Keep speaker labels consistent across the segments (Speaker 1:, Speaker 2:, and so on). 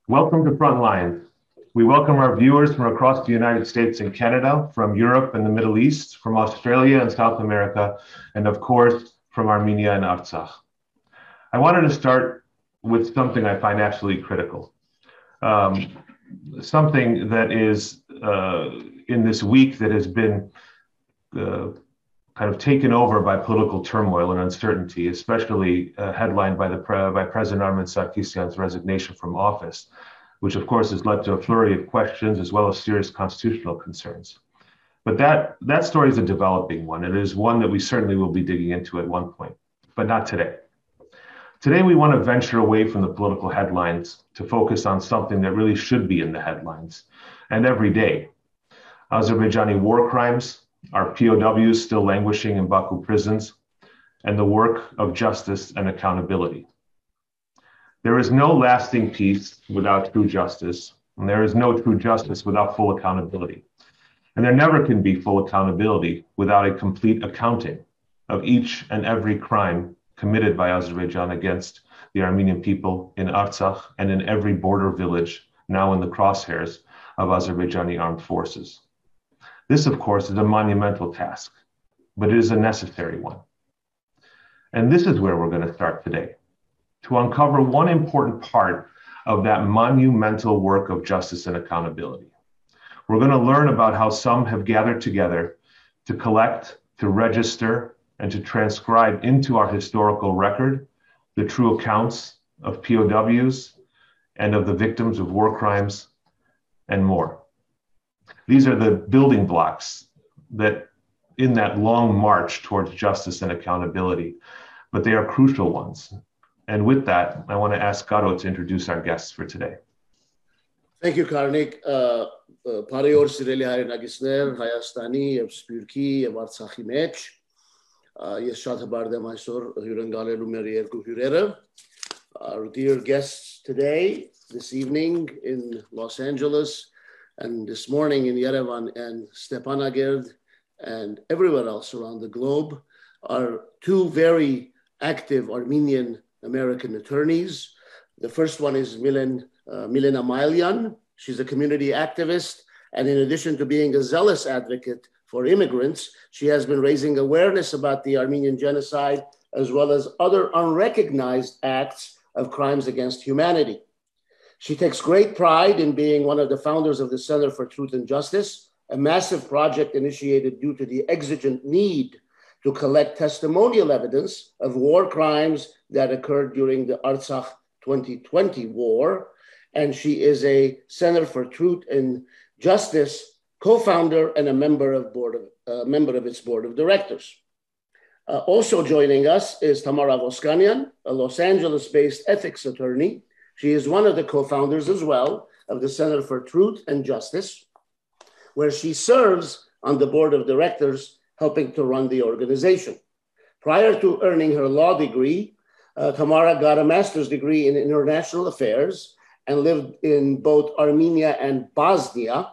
Speaker 1: Welcome to Frontlines. We welcome our viewers from across the United States and Canada, from Europe and the Middle East, from Australia and South America, and of course, from Armenia and Artsakh. I wanted to start with something I find absolutely critical. Something that is in this week that has been kind of taken over by political turmoil and uncertainty, especially headlined by President Armen Sarkisyan's resignation from office, which of course has led to a flurry of questions as well as serious constitutional concerns. But that story is a developing one. It is one that we certainly will be digging into at one point, but not today. Today, we want to venture away from the political headlines to focus on something that really should be in the headlines and every day. Azerbaijani war crimes, our POWs still languishing in Baku prisons, and the work of justice and accountability. There is no lasting peace without true justice, and there is no true justice without full accountability. And there never can be full accountability without a complete accounting of each and every crime committed by Azerbaijan against the Armenian people in Artsakh and in every border village now in the crosshairs of Azerbaijani armed forces. This, of course, is a monumental task, but it is a necessary one. And this is where we're going to start today, to uncover one important part of that monumental work of justice and accountability. We're going to learn about how some have gathered together to collect, to register, and to transcribe into our historical record the true accounts of POWs and of the victims of war crimes and more. These are the building blocks that in that long march towards justice and accountability, but they are crucial ones. And with that, I want to ask Garo to introduce our guests for today.
Speaker 2: Thank you, Karnik. Parior Sireli Haynagisner, Hayastani, Spurki, Vartsachi Mech. Yes, Shatabarda Mysore, Hurangale Lumerier Kuhurera. Our dear guests today, this evening in Los Angeles, and this morning in Yerevan and Stepanakert and everywhere else around the globe are two very active Armenian American attorneys. The first one is Milena Mailyan. She's a community activist, and in addition to being a zealous advocate for immigrants, she has been raising awareness about the Armenian genocide as well as other unrecognized acts of crimes against humanity. She takes great pride in being one of the founders of the Center for Truth and Justice, a massive project initiated due to the exigent need to collect testimonial evidence of war crimes that occurred during the Artsakh 2020 war. And she is a Center for Truth and Justice co-founder and a member of its board of directors. Also joining us is Tamara Voskanyan, a Los Angeles-based ethics attorney. She is one of the co-founders as well of the Center for Truth and Justice, where she serves on the board of directors, helping to run the organization. Prior to earning her law degree, Tamara got a master's degree in international affairs and lived in both Armenia and Bosnia.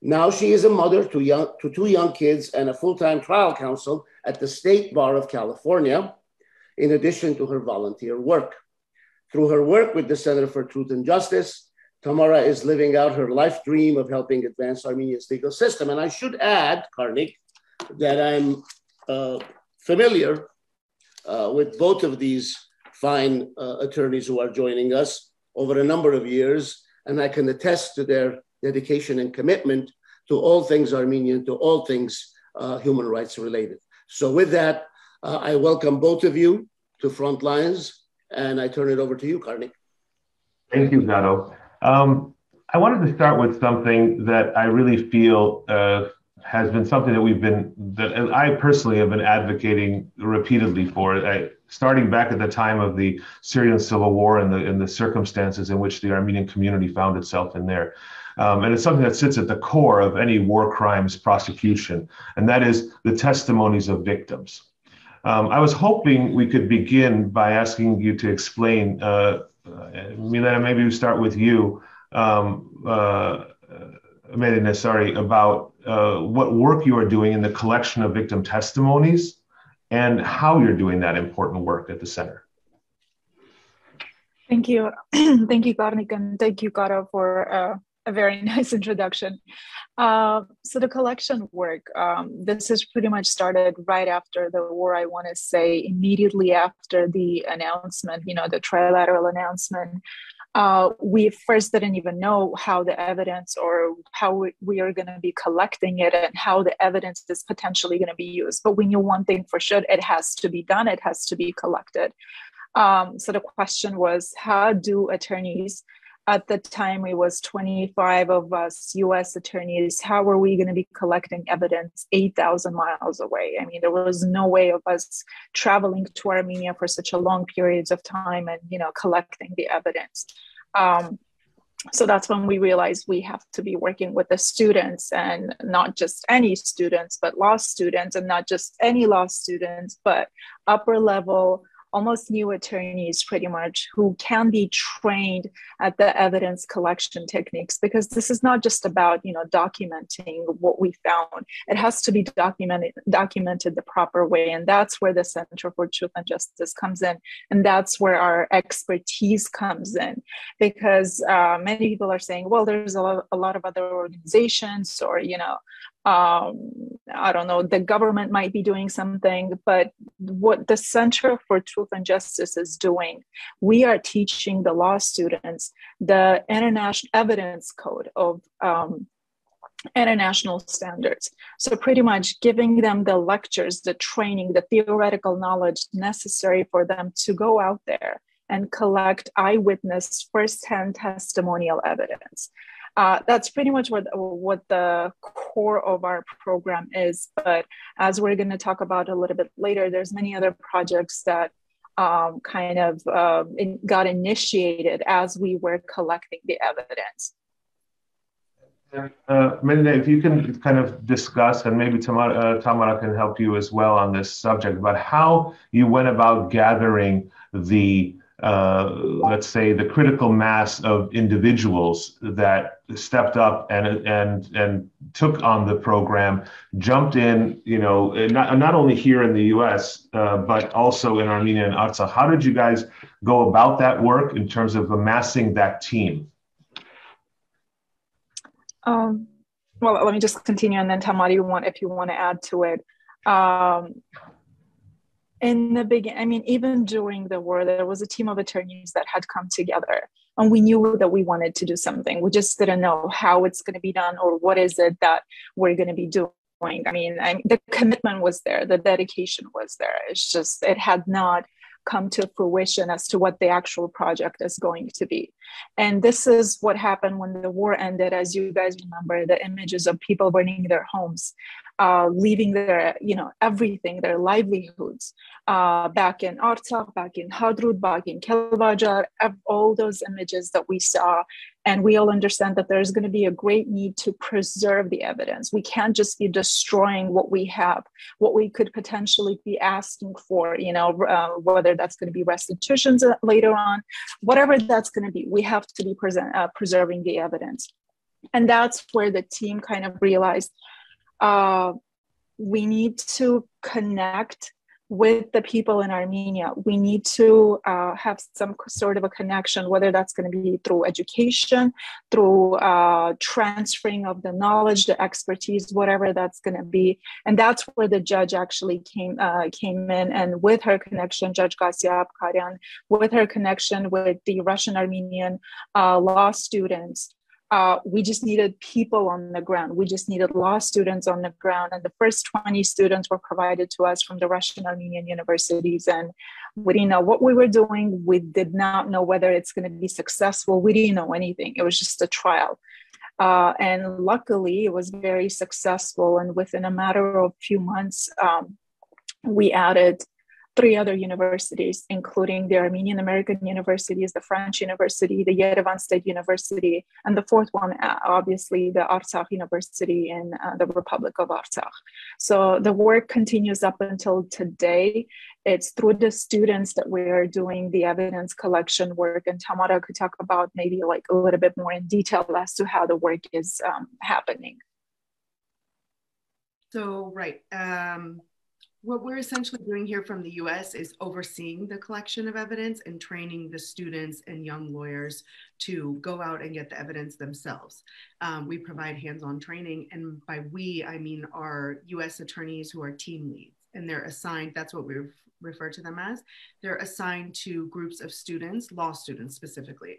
Speaker 2: Now she is a mother to two young kids and a full-time trial counsel at the State Bar of California, in addition to her volunteer work. Through her work with the Center for Truth and Justice, Tamara is living out her life dream of helping advance Armenia's legal system. And I should add, Karnik, that I'm familiar with both of these fine attorneys who are joining us over a number of years, and I can attest to their dedication and commitment to all things Armenian, to all things human rights related. So with that, I welcome both of you to Frontlines, and I turn it over to you, Karnik.
Speaker 1: Thank you, Garo. I wanted to start with something that I really feel has been something that I personally have been advocating repeatedly for, starting back at the time of the Syrian civil war and the circumstances in which the Armenian community found itself in there. And it's something that sits at the core of any war crimes prosecution, and that is the testimonies of victims. I was hoping we could begin by asking you to explain, Milena, maybe we start with you, Milena, sorry, about what work you are doing in the collection of victim testimonies and how you're doing that important work at the center.
Speaker 3: Thank you. Thank you, Karnik, and thank you, Kara, for a very nice introduction. So the collection work, this has pretty much started right after the war, I want to say, immediately after the announcement, the trilateral announcement. We first didn't even know how the evidence or how we are going to be collecting it and how the evidence is potentially going to be used. But we knew one thing for sure, it has to be done, it has to be collected. So the question was, how do attorneys, at the time it was 25 of us US attorneys, how are we going to be collecting evidence 8,000 miles away? I mean, there was no way of us traveling to Armenia for such a long periods of time and, collecting the evidence. So that's when we realized we have to be working with the students, and not just any students, but law students, and not just any law students, but upper level, almost new attorneys pretty much, who can be trained at the evidence collection techniques, because this is not just about documenting what we found. It has to be documented the proper way, and that's where the Center for Truth and Justice comes in, and that's where our expertise comes in. Because many people are saying, well, there's a lot of other organizations, or I don't know, the government might be doing something, but what the Center for Truth and Justice is doing, we are teaching the law students the international evidence code of international standards. So pretty much giving them the lectures, the training, the theoretical knowledge necessary for them to go out there and collect eyewitness firsthand testimonial evidence. That's pretty much what the core of our program is. But as we're going to talk about a little bit later, there's many other projects that got initiated as we were collecting the evidence.
Speaker 1: Melinda, if you can kind of discuss, and maybe Tamara can help you as well on this subject, about how you went about gathering the let's say the critical mass of individuals that stepped up and took on the program, jumped in, not only here in the U.S. But also in Armenia and Artsakh. How did you guys go about that work in terms of amassing that team?
Speaker 3: Well, let me just continue, and then Tamara, if you want to add to it. In the beginning, even during the war, there was a team of attorneys that had come together, and we knew that we wanted to do something. We just didn't know how it's going to be done or what is it that we're going to be doing. The commitment was there, the dedication was there. It's just, it had not come to fruition as to what the actual project is going to be. And this is what happened when the war ended. As you guys remember, the images of people burning their homes, leaving their, everything, their livelihoods, back in Artsakh, back in Hadrut, back in Kelbajar, all those images that we saw. And we all understand that there's going to be a great need to preserve the evidence. We can't just be destroying what we have, what we could potentially be asking for, whether that's going to be restitutions later on, whatever that's going to be. We have to be preserving the evidence. And that's where the team kind of realized we need to connect with the people in Armenia. We need to have some sort of a connection, whether that's going to be through education, through transferring of the knowledge, the expertise, whatever that's going to be. And that's where the judge actually came in, and with her connection, Judge Gasia Abkarian, with her connection with the Russian-Armenian law students, we just needed people on the ground. We just needed law students on the ground. And the first 20 students were provided to us from the Russian Armenian universities. And we didn't know what we were doing. We did not know whether it's going to be successful. We didn't know anything. It was just a trial. And luckily, it was very successful. And within a matter of few months, we added 3 other universities, including the Armenian American universities, the French University, the Yerevan State University, and the 4th one, obviously, the Artsakh University in the Republic of Artsakh. So the work continues up until today. It's through the students that we are doing the evidence collection work, and Tamara could talk about maybe like a little bit more in detail as to how the work is happening.
Speaker 4: So, right. what we're essentially doing here from the US is overseeing the collection of evidence and training the students and young lawyers to go out and get the evidence themselves. We provide hands-on training, and by we, I mean our US attorneys who are team leads, and they're assigned, that's what we refer to them as. They're assigned to groups of students, law students specifically.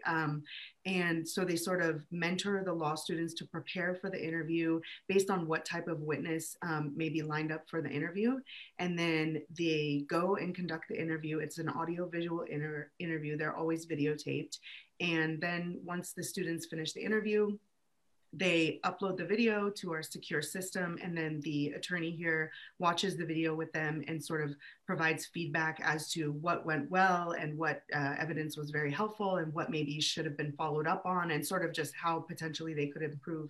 Speaker 4: And so they sort of mentor the law students to prepare for the interview based on what type of witness may be lined up for the interview. And then they go and conduct the interview. It's an audio-visual interview. They're always videotaped. And then once the students finish the interview, they upload the video to our secure system, and then the attorney here watches the video with them and sort of provides feedback as to what went well and what evidence was very helpful and what maybe should have been followed up on, and sort of just how potentially they could improve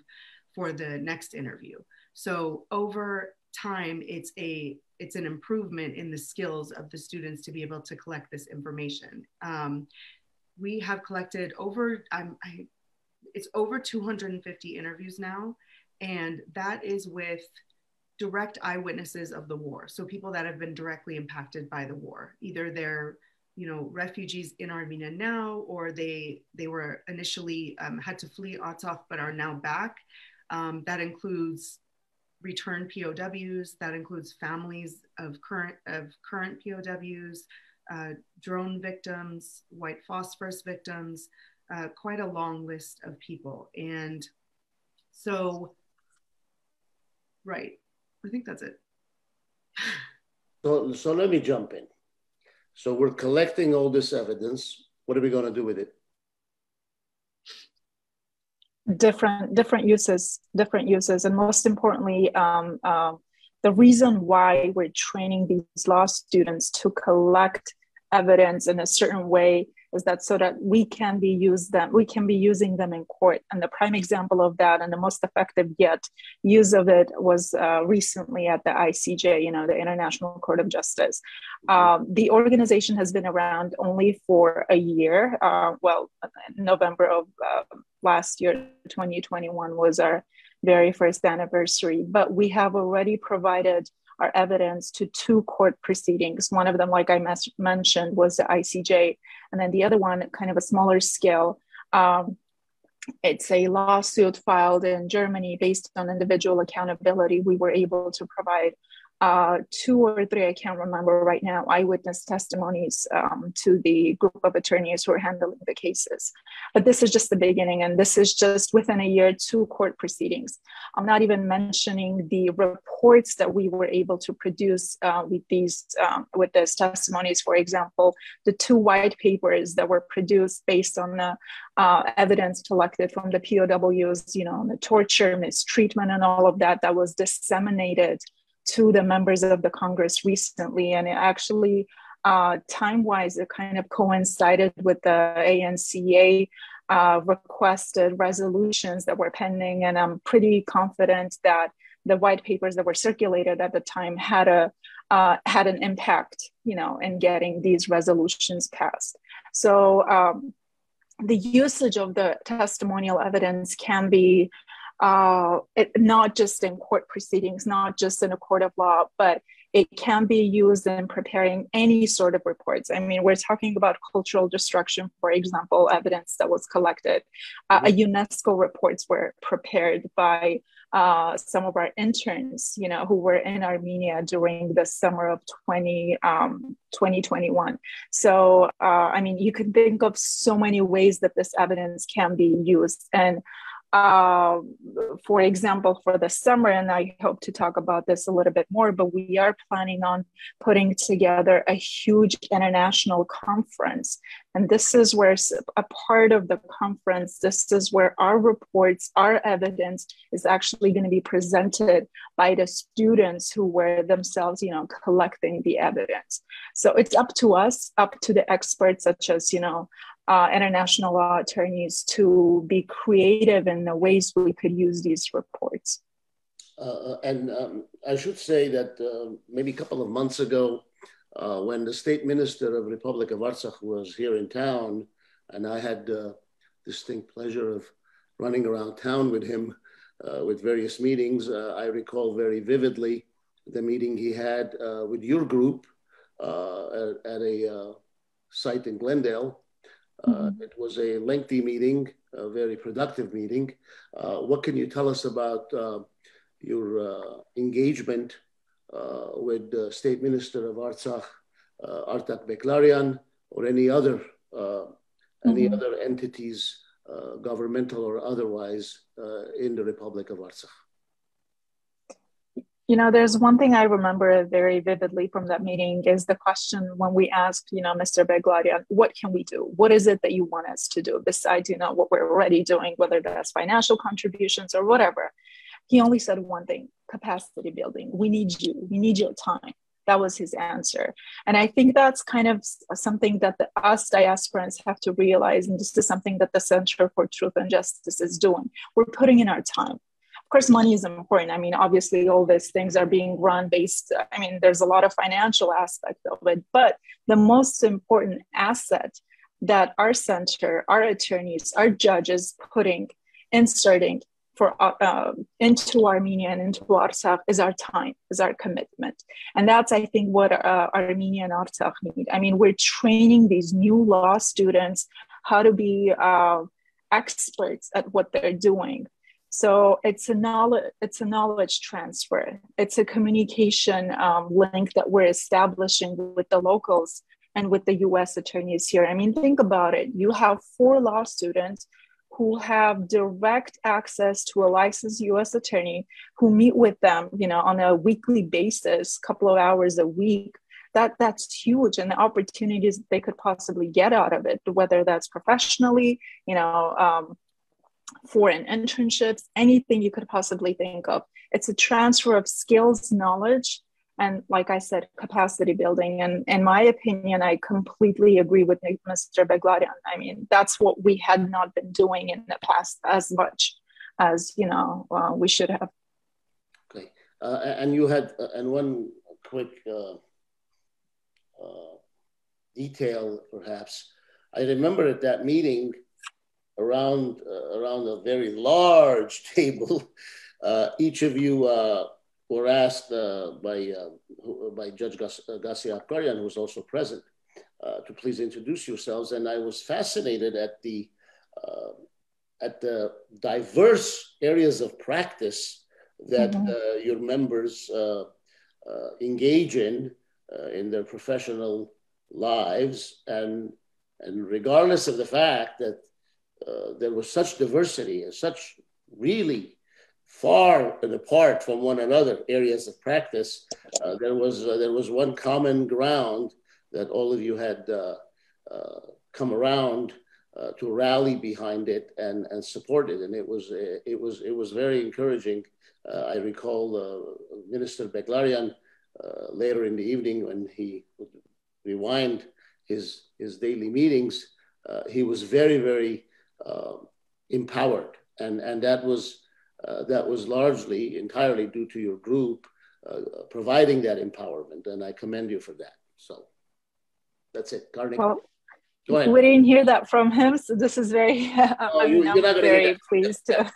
Speaker 4: for the next interview. So over time, it's an improvement in the skills of the students to be able to collect this information. We have collected it's over 250 interviews now, and that is with direct eyewitnesses of the war. So people that have been directly impacted by the war. Either they're, refugees in Armenia now, or they were initially had to flee Artsakh but are now back. That includes returned POWs. That includes families of current POWs, drone victims, white phosphorus victims. Quite a long list of people. And so, right, I think that's it.
Speaker 2: So let me jump in. So we're collecting all this evidence. What are we going to do with it?
Speaker 3: Different uses, and most importantly, the reason why we're training these law students to collect evidence in a certain way is that so that we can be using them in court. And the prime example of that, and the most effective yet use of it, was recently at the ICJ, the International Court of Justice. The organization has been around only for a year. November of last year, 2021, was our very first anniversary, but we have already provided our evidence to 2 court proceedings. One of them, like I mentioned, was the ICJ, and then the other one, kind of a smaller scale. It's a lawsuit filed in Germany based on individual accountability. We were able to provide 2 or 3, I can't remember right now, eyewitness testimonies to the group of attorneys who are handling the cases. But this is just the beginning, and this is just within a year, 2 court proceedings. I'm not even mentioning the reports that we were able to produce with these testimonies. For example, the 2 white papers that were produced based on the evidence collected from the POWs, the torture, mistreatment, and all of that was disseminated to the members of the Congress recently. And it actually, time-wise, it kind of coincided with the ANCA requested resolutions that were pending. And I'm pretty confident that the white papers that were circulated at the time had an impact, in getting these resolutions passed. So the usage of the testimonial evidence can be not just in court proceedings, not just in a court of law, but it can be used in preparing any sort of reports. I mean, we're talking about cultural destruction, for example, evidence that was collected. UNESCO reports were prepared by some of our interns, who were in Armenia during the summer of 2021. So, I mean, you can think of so many ways that this evidence can be used. And for example, for the summer, and I hope to talk about this a little bit more, but we are planning on putting together a huge international conference. And this is where a part of the conference, this is where our reports, our evidence is actually going to be presented by the students who were themselves, collecting the evidence. So it's up to us, up to the experts such as, international law attorneys to be creative in the ways we could use these reports.
Speaker 2: I should say that maybe a couple of months ago, when the state minister of Republic of Artsakh was here in town, and I had the distinct pleasure of running around town with him with various meetings, I recall very vividly the meeting he had with your group at a site in Glendale. It was a lengthy meeting, a very productive meeting. What can you tell us about your engagement with the State Minister of Artsakh, Artak Beklarian, or any other entities, governmental or otherwise, in the Republic of Artsakh?
Speaker 3: You know, there's one thing I remember very vividly from that meeting is the question when we asked, you know, Mr. Beglarian, what can we do? What is it that you want us to do besides, you know, what we're already doing, whether that's financial contributions or whatever? He only said one thing: capacity building. We need you. We need your time. That was his answer. And I think that's kind of something that us diasporans have to realize. And this is something that the Center for Truth and Justice is doing. We're putting in our time. Of course, money is important. I mean, obviously, all these things are being run based, I mean, there's a lot of financial aspect of it, but the most important asset that our center, our attorneys, our judges inserting into Armenia and into Artsakh is our time, is our commitment. And that's, I think, what Armenia and Artsakh need. I mean, we're training these new law students how to be experts at what they're doing. So it's a knowledge transfer. It's a communication link that we're establishing with the locals and with the U.S. attorneys here. I mean, think about it. You have 4 law students who have direct access to a licensed U.S. attorney who meet with them, you know, on a weekly basis, couple of hours a week. That's huge, and the opportunities they could possibly get out of it, whether that's professionally, you know, foreign internships, anything you could possibly think of. It's a transfer of skills, knowledge, and like I said, capacity building. And in my opinion, I completely agree with Mr. Beglarian. I mean, that's what we had not been doing in the past as much as, you know, we should have.
Speaker 2: Okay. And you had, and one quick detail, perhaps. I remember at that meeting, around a very large table, each of you were asked by Judge Gassi Akkarian, who was also present, to please introduce yourselves. And I was fascinated at the diverse areas of practice that your members engage in their professional lives, and regardless of the fact that there was such diversity and such really far and apart from one another areas of practice, there was one common ground that all of you had come around to rally behind it and support it, and it was very encouraging. I recall Minister Beglarian later in the evening, when he would rewind his daily meetings, he was very, very empowered, and that was largely entirely due to your group providing that empowerment, and I commend you for that. So that's it, Karnik.
Speaker 3: Well,
Speaker 2: go ahead.
Speaker 3: We didn't hear that from him, so this is very. I'm very pleased to.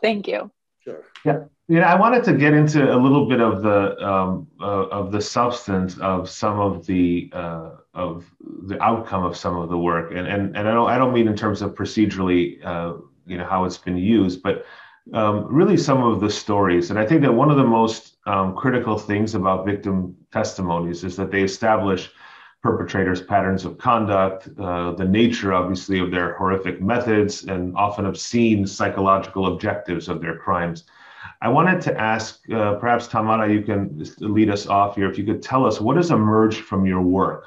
Speaker 3: Thank you.
Speaker 2: Sure.
Speaker 1: Yeah, I wanted to get into a little bit of the substance of some of the outcome of some of the work, and I don't mean in terms of procedurally, you know, how it's been used, but really some of the stories. And I think that one of the most critical things about victim testimonies is that they establish perpetrators' patterns of conduct, the nature, obviously, of their horrific methods, and often obscene psychological objectives of their crimes. I wanted to ask, perhaps Tamara, you can lead us off here. If you could tell us what has emerged from your work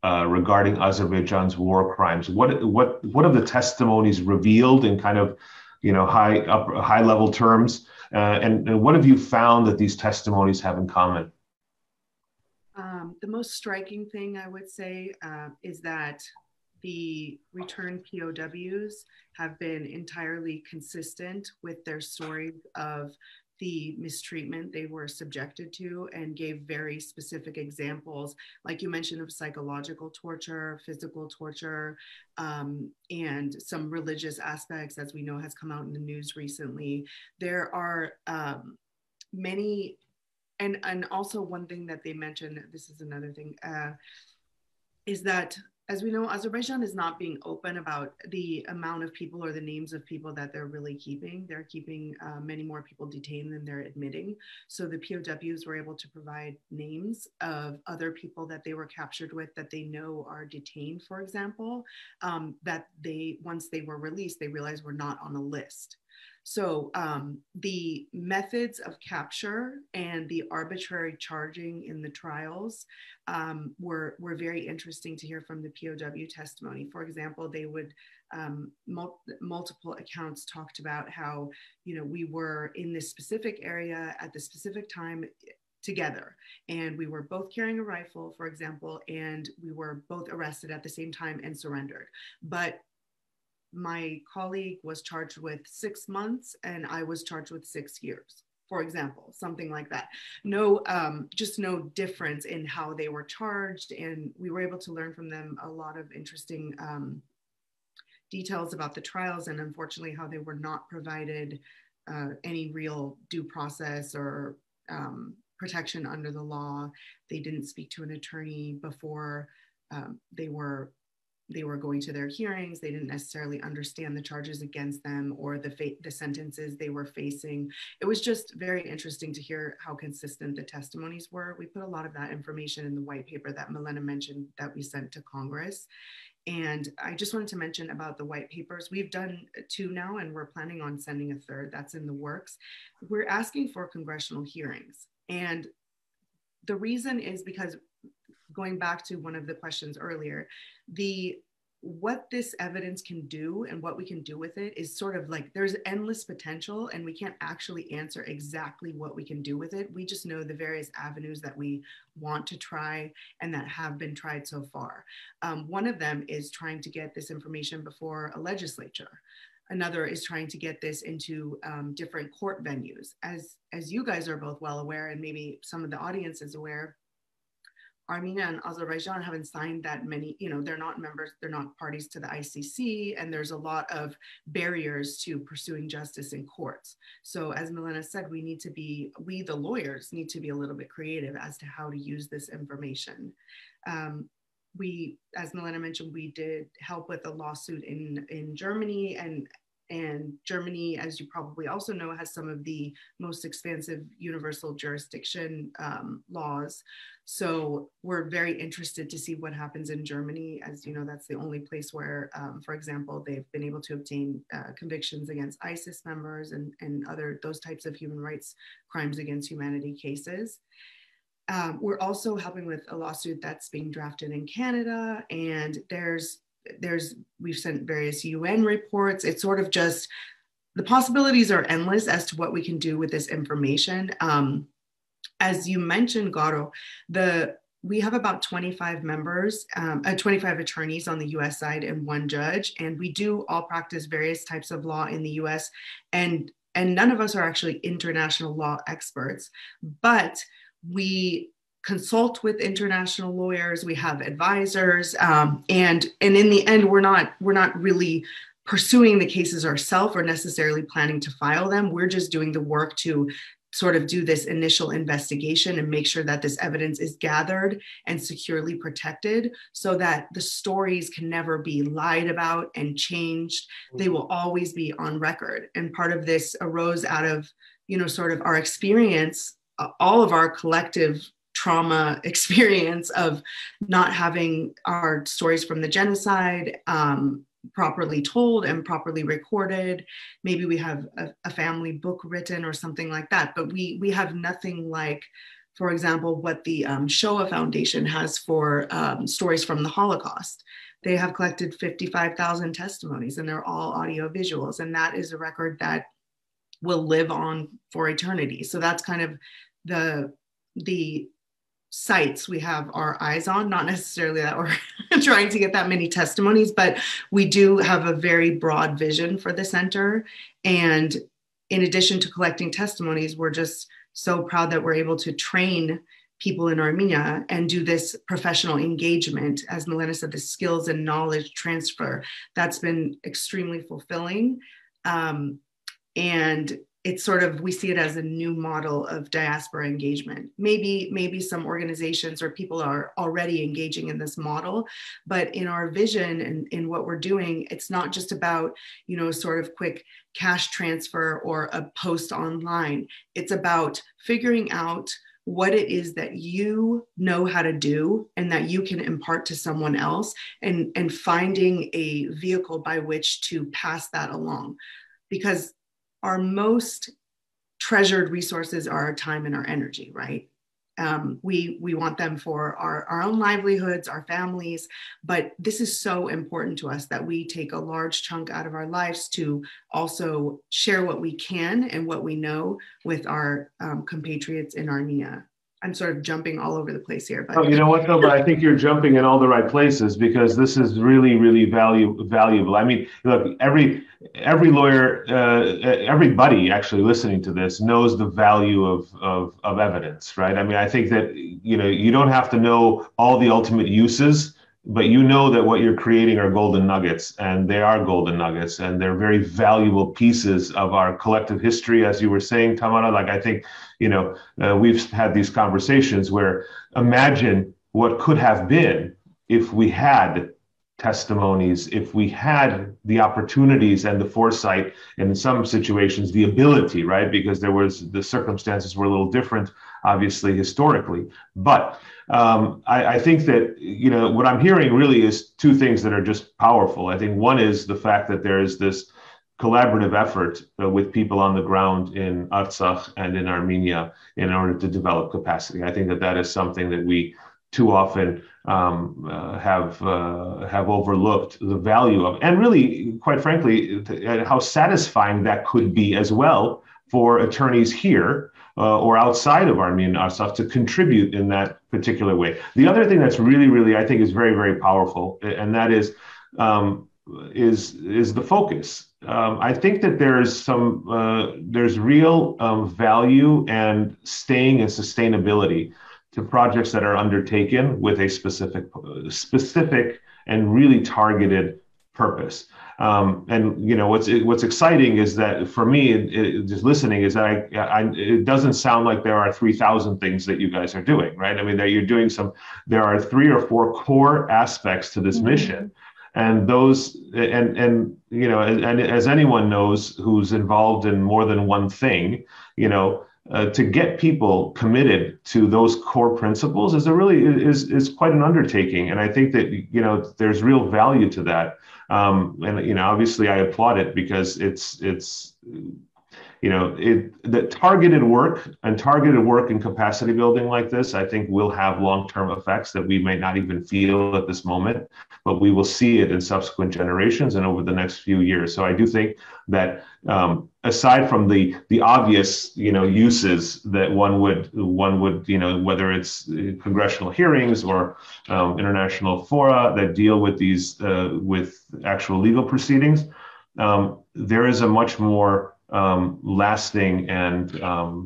Speaker 1: regarding Azerbaijan's war crimes. What have the testimonies revealed in kind of, you know, high level terms, and what have you found that these testimonies have in common?
Speaker 4: The most striking thing I would say is that the returned POWs have been entirely consistent with their stories of the mistreatment they were subjected to, and gave very specific examples, like you mentioned, of psychological torture, physical torture, and some religious aspects, as we know has come out in the news recently. There are many And also one thing that they mentioned, this is another thing, is that, as we know, Azerbaijan is not being open about the amount of people or the names of people that they're really keeping. They're keeping many more people detained than they're admitting. So the POWs were able to provide names of other people that they were captured with that they know are detained, for example, that once they were released, they realized were not on a list. So the methods of capture and the arbitrary charging in the trials were very interesting to hear from the POW testimony. For example, they would, multiple accounts talked about how, we were in this specific area at the specific time together, and we were both carrying a rifle, for example, and we were both arrested at the same time and surrendered. But my colleague was charged with 6 months and I was charged with 6 years, for example, something like that. No, just no difference in how they were charged. And we were able to learn from them a lot of interesting details about the trials, and unfortunately how they were not provided any real due process or protection under the law. They didn't speak to an attorney before they were going to their hearings. They didn't necessarily understand the charges against them or the sentences they were facing. It was just very interesting to hear how consistent the testimonies were. We put a lot of that information in the white paper that Milena mentioned that we sent to Congress. And I just wanted to mention about the white papers. We've done 2 now, and we're planning on sending a 3rd. That's in the works. We're asking for congressional hearings. And the reason is because, going back to one of the questions earlier, what this evidence can do and what we can do with it is sort of like, there's endless potential, and we can't actually answer exactly what we can do with it. We just know the various avenues that we want to try and that have been tried so far. One of them is trying to get this information before a legislature. Another is trying to get this into different court venues. As you guys are both well aware, and maybe some of the audience is aware, Armenia and Azerbaijan haven't signed that many, they're not members, they're not parties to the ICC, and there's a lot of barriers to pursuing justice in courts. So as Milena said, we, the lawyers, need to be a little bit creative as to how to use this information. As Milena mentioned, we did help with a lawsuit in Germany, and Germany, as you probably also know, has some of the most expansive universal jurisdiction laws. So we're very interested to see what happens in Germany. As you know, that's the only place where, for example, they've been able to obtain convictions against ISIS members and those types of human rights crimes against humanity cases. We're also helping with a lawsuit that's being drafted in Canada, and we've sent various UN reports. It's sort of just, the possibilities are endless as to what we can do with this information. As you mentioned, Garo, we have about 25 members, 25 attorneys on the US side and 1 judge, and we do all practice various types of law in the US, and none of us are actually international law experts, but we consult with international lawyers, we have advisors, and in the end, we're not really pursuing the cases ourselves or necessarily planning to file them. We're just doing the work to sort of do this initial investigation and make sure that this evidence is gathered and securely protected so that the stories can never be lied about and changed. They will always be on record. And part of this arose out of, sort of our experience, all of our collective trauma experience of not having our stories from the genocide properly told and properly recorded. Maybe we have a family book written or something like that, but we have nothing like, for example, what the Shoah Foundation has for stories from the Holocaust. They have collected 55,000 testimonies, and they're all audio visuals, and that is a record that will live on for eternity. So that's kind of the sites we have our eyes on, not necessarily that we're trying to get that many testimonies, but we do have a very broad vision for the center. And in addition to collecting testimonies, we're just so proud that we're able to train people in Armenia and do this professional engagement. As Milena said, the skills and knowledge transfer, that's been extremely fulfilling. And it's sort of, we see it as a new model of diaspora engagement. Maybe some organizations or people are already engaging in this model, but in our vision and in what we're doing, it's not just about, sort of quick cash transfer or a post online. It's about figuring out what it is that you know how to do and that you can impart to someone else, and finding a vehicle by which to pass that along. Because our most treasured resources are our time and our energy, right? We want them for our own livelihoods, our families, but this is so important to us that we take a large chunk out of our lives to also share what we can and what we know with our compatriots in Armenia. I'm sort of jumping all over the place here. But
Speaker 1: you know what, though? But I think you're jumping in all the right places, because this is really, really valuable. I mean, look, every lawyer, everybody actually listening to this knows the value of evidence, right? I mean, I think that, you don't have to know all the ultimate uses, but you know that what you're creating are golden nuggets, and they are golden nuggets, and they're very valuable pieces of our collective history, as you were saying, Tamara. Like, I think, we've had these conversations where imagine what could have been if we had testimonies, if we had the opportunities and the foresight, and in some situations, the ability, right? Because the circumstances were a little different, obviously, historically. But I think that, what I'm hearing really is two things that are just powerful. I think one is the fact that there is this collaborative effort with people on the ground in Artsakh and in Armenia in order to develop capacity. I think that is something that we too often have overlooked the value of, and really, quite frankly, how satisfying that could be as well for attorneys here or outside of Armenia and Artsakh to contribute in that particular way. The other thing that's really, really, I think, is very, very powerful, and that is the focus. I think that there's real value and staying and sustainability to projects that are undertaken with a specific and really targeted purpose. What's exciting is that for me, just listening, is that it doesn't sound like there are 3,000 things that you guys are doing, right? I mean, that you're doing there are 3 or 4 core aspects to this mission. And those, and as anyone knows who's involved in more than one thing, to get people committed to those core principles is quite an undertaking. And I think that, there's real value to that. Obviously I applaud it, because the targeted work and capacity building like this, I think, will have long-term effects that we may not even feel at this moment, but we will see it in subsequent generations and over the next few years. So I do think that aside from the obvious, uses that one would, whether it's congressional hearings or international fora that deal with these, with actual legal proceedings, there is a much more lasting and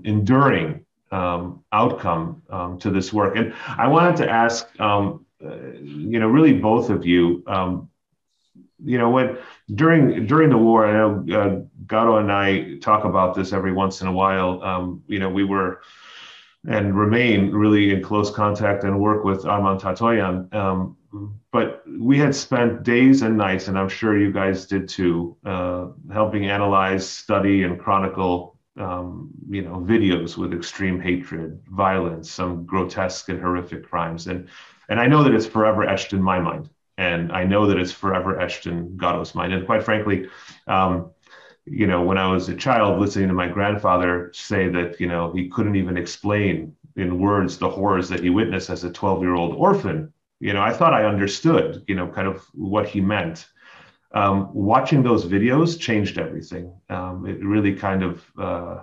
Speaker 1: enduring outcome to this work. And I wanted to ask, really both of you, when during the war, I know Garo and I talk about this every once in a while. We were and remain really in close contact and work with Arman Tatoyan. But we had spent days and nights, and I'm sure you guys did too, helping analyze, study, and chronicle, videos with extreme hatred, violence, some grotesque and horrific crimes. And I know that it's forever etched in my mind, and I know that it's forever etched in Garo's mind. And quite frankly, when I was a child, listening to my grandfather say that, he couldn't even explain in words the horrors that he witnessed as a 12-year-old orphan, I thought I understood, kind of what he meant. Watching those videos changed everything. It really kind of, I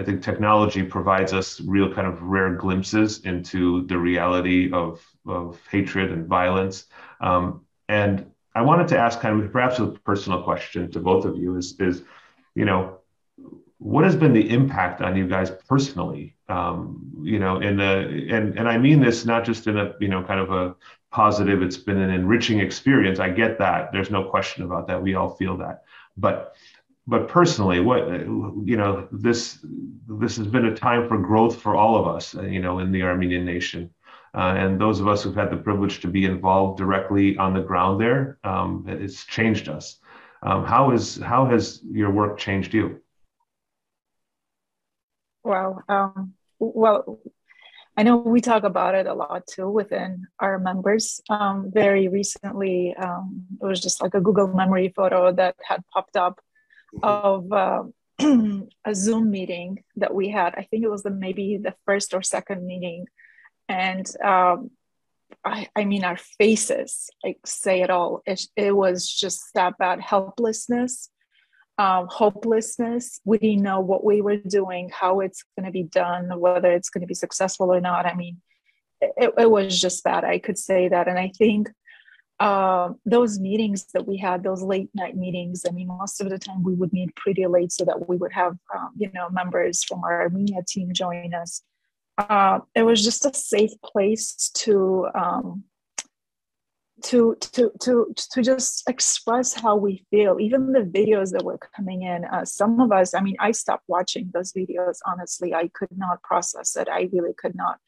Speaker 1: think technology provides us real kind of rare glimpses into the reality of hatred and violence. And I wanted to ask kind of perhaps a personal question to both of you is, what has been the impact on you guys personally? And I mean this not just in a, kind of a positive, it's been an enriching experience. I get that. There's no question about that. We all feel that. But but personally, this has been a time for growth for all of us, in the Armenian nation. And those of us who've had the privilege to be involved directly on the ground there, it's changed us. How has your work changed you?
Speaker 3: Wow. Well, I know we talk about it a lot too within our members. Very recently, it was just like a Google memory photo that had popped up of a Zoom meeting that we had. I think it was maybe the first or second meeting. And I mean, our faces like say it all. It was just that bad helplessness, hopelessness. We didn't know what we were doing, how it's going to be done, whether it's going to be successful or not. I mean, it was just bad. I could say that. And I think those meetings that we had, those late night meetings, I mean, most of the time we would meet pretty late so that we would have, members from our Armenia team join us. It was just a safe place to just express how we feel. Even the videos that were coming in, some of us, I mean, I stopped watching those videos. Honestly, I could not process it. I really could not.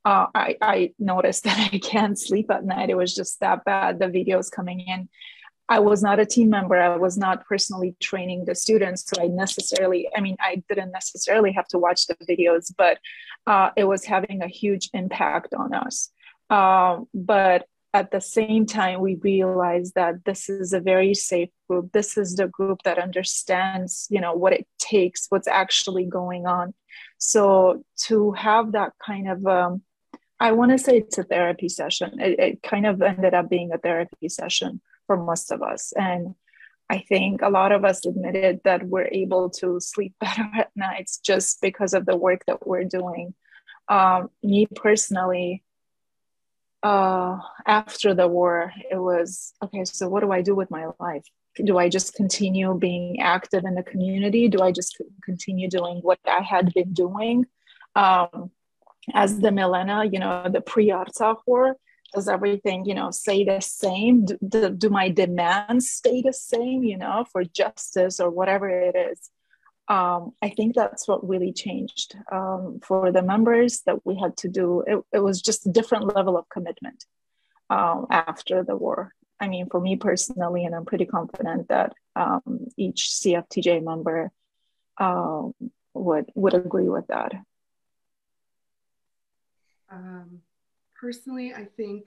Speaker 3: I noticed that I can't sleep at night. It was just that bad, the videos coming in. I was not a team member. I was not personally training the students. So I didn't necessarily have to watch the videos, but it was having a huge impact on us. But at the same time, we realized that this is a very safe group. This is the group that understands, what it takes, what's actually going on. So to have that kind of, I want to say it's a therapy session. It kind of ended up being a therapy session for most of us. And I think a lot of us admitted that we're able to sleep better at nights just because of the work that we're doing. Me personally, after the war, it was, okay, so what do I do with my life? Do I just continue being active in the community? Do I just continue doing what I had been doing? As the Milena, the pre-Artsakh war, does everything, stay the same? Do my demands stay the same, for justice or whatever it is? I think that's what really changed for the members that we had to do. It was just a different level of commitment after the war. I mean, for me personally, and I'm pretty confident that each CFTJ member would agree with that.
Speaker 4: Personally, I think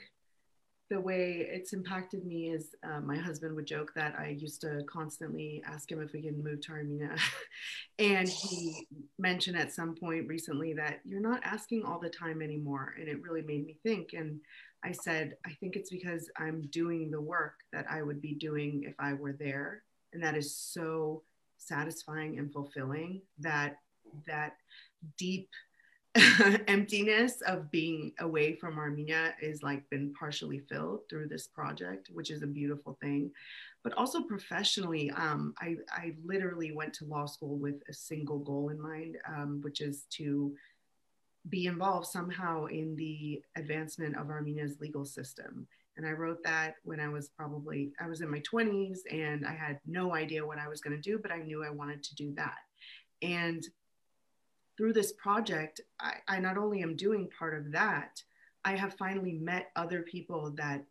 Speaker 4: the way it's impacted me is my husband would joke that I used to constantly ask him if we can move to Armenia. And he mentioned at some point recently that you're not asking all the time anymore. And it really made me think. And I said, I think it's because I'm doing the work that I would be doing if I were there. And that is so satisfying and fulfilling, that deep emptiness of being away from Armenia is like been partially filled through this project, which is a beautiful thing. But also professionally, I literally went to law school with a single goal in mind, which is to be involved somehow in the advancement of Armenia's legal system. And I wrote that when I was in my 20s, and I had no idea what I was going to do, but I knew I wanted to do that. And through this project, I not only am doing part of that, I have finally met other people that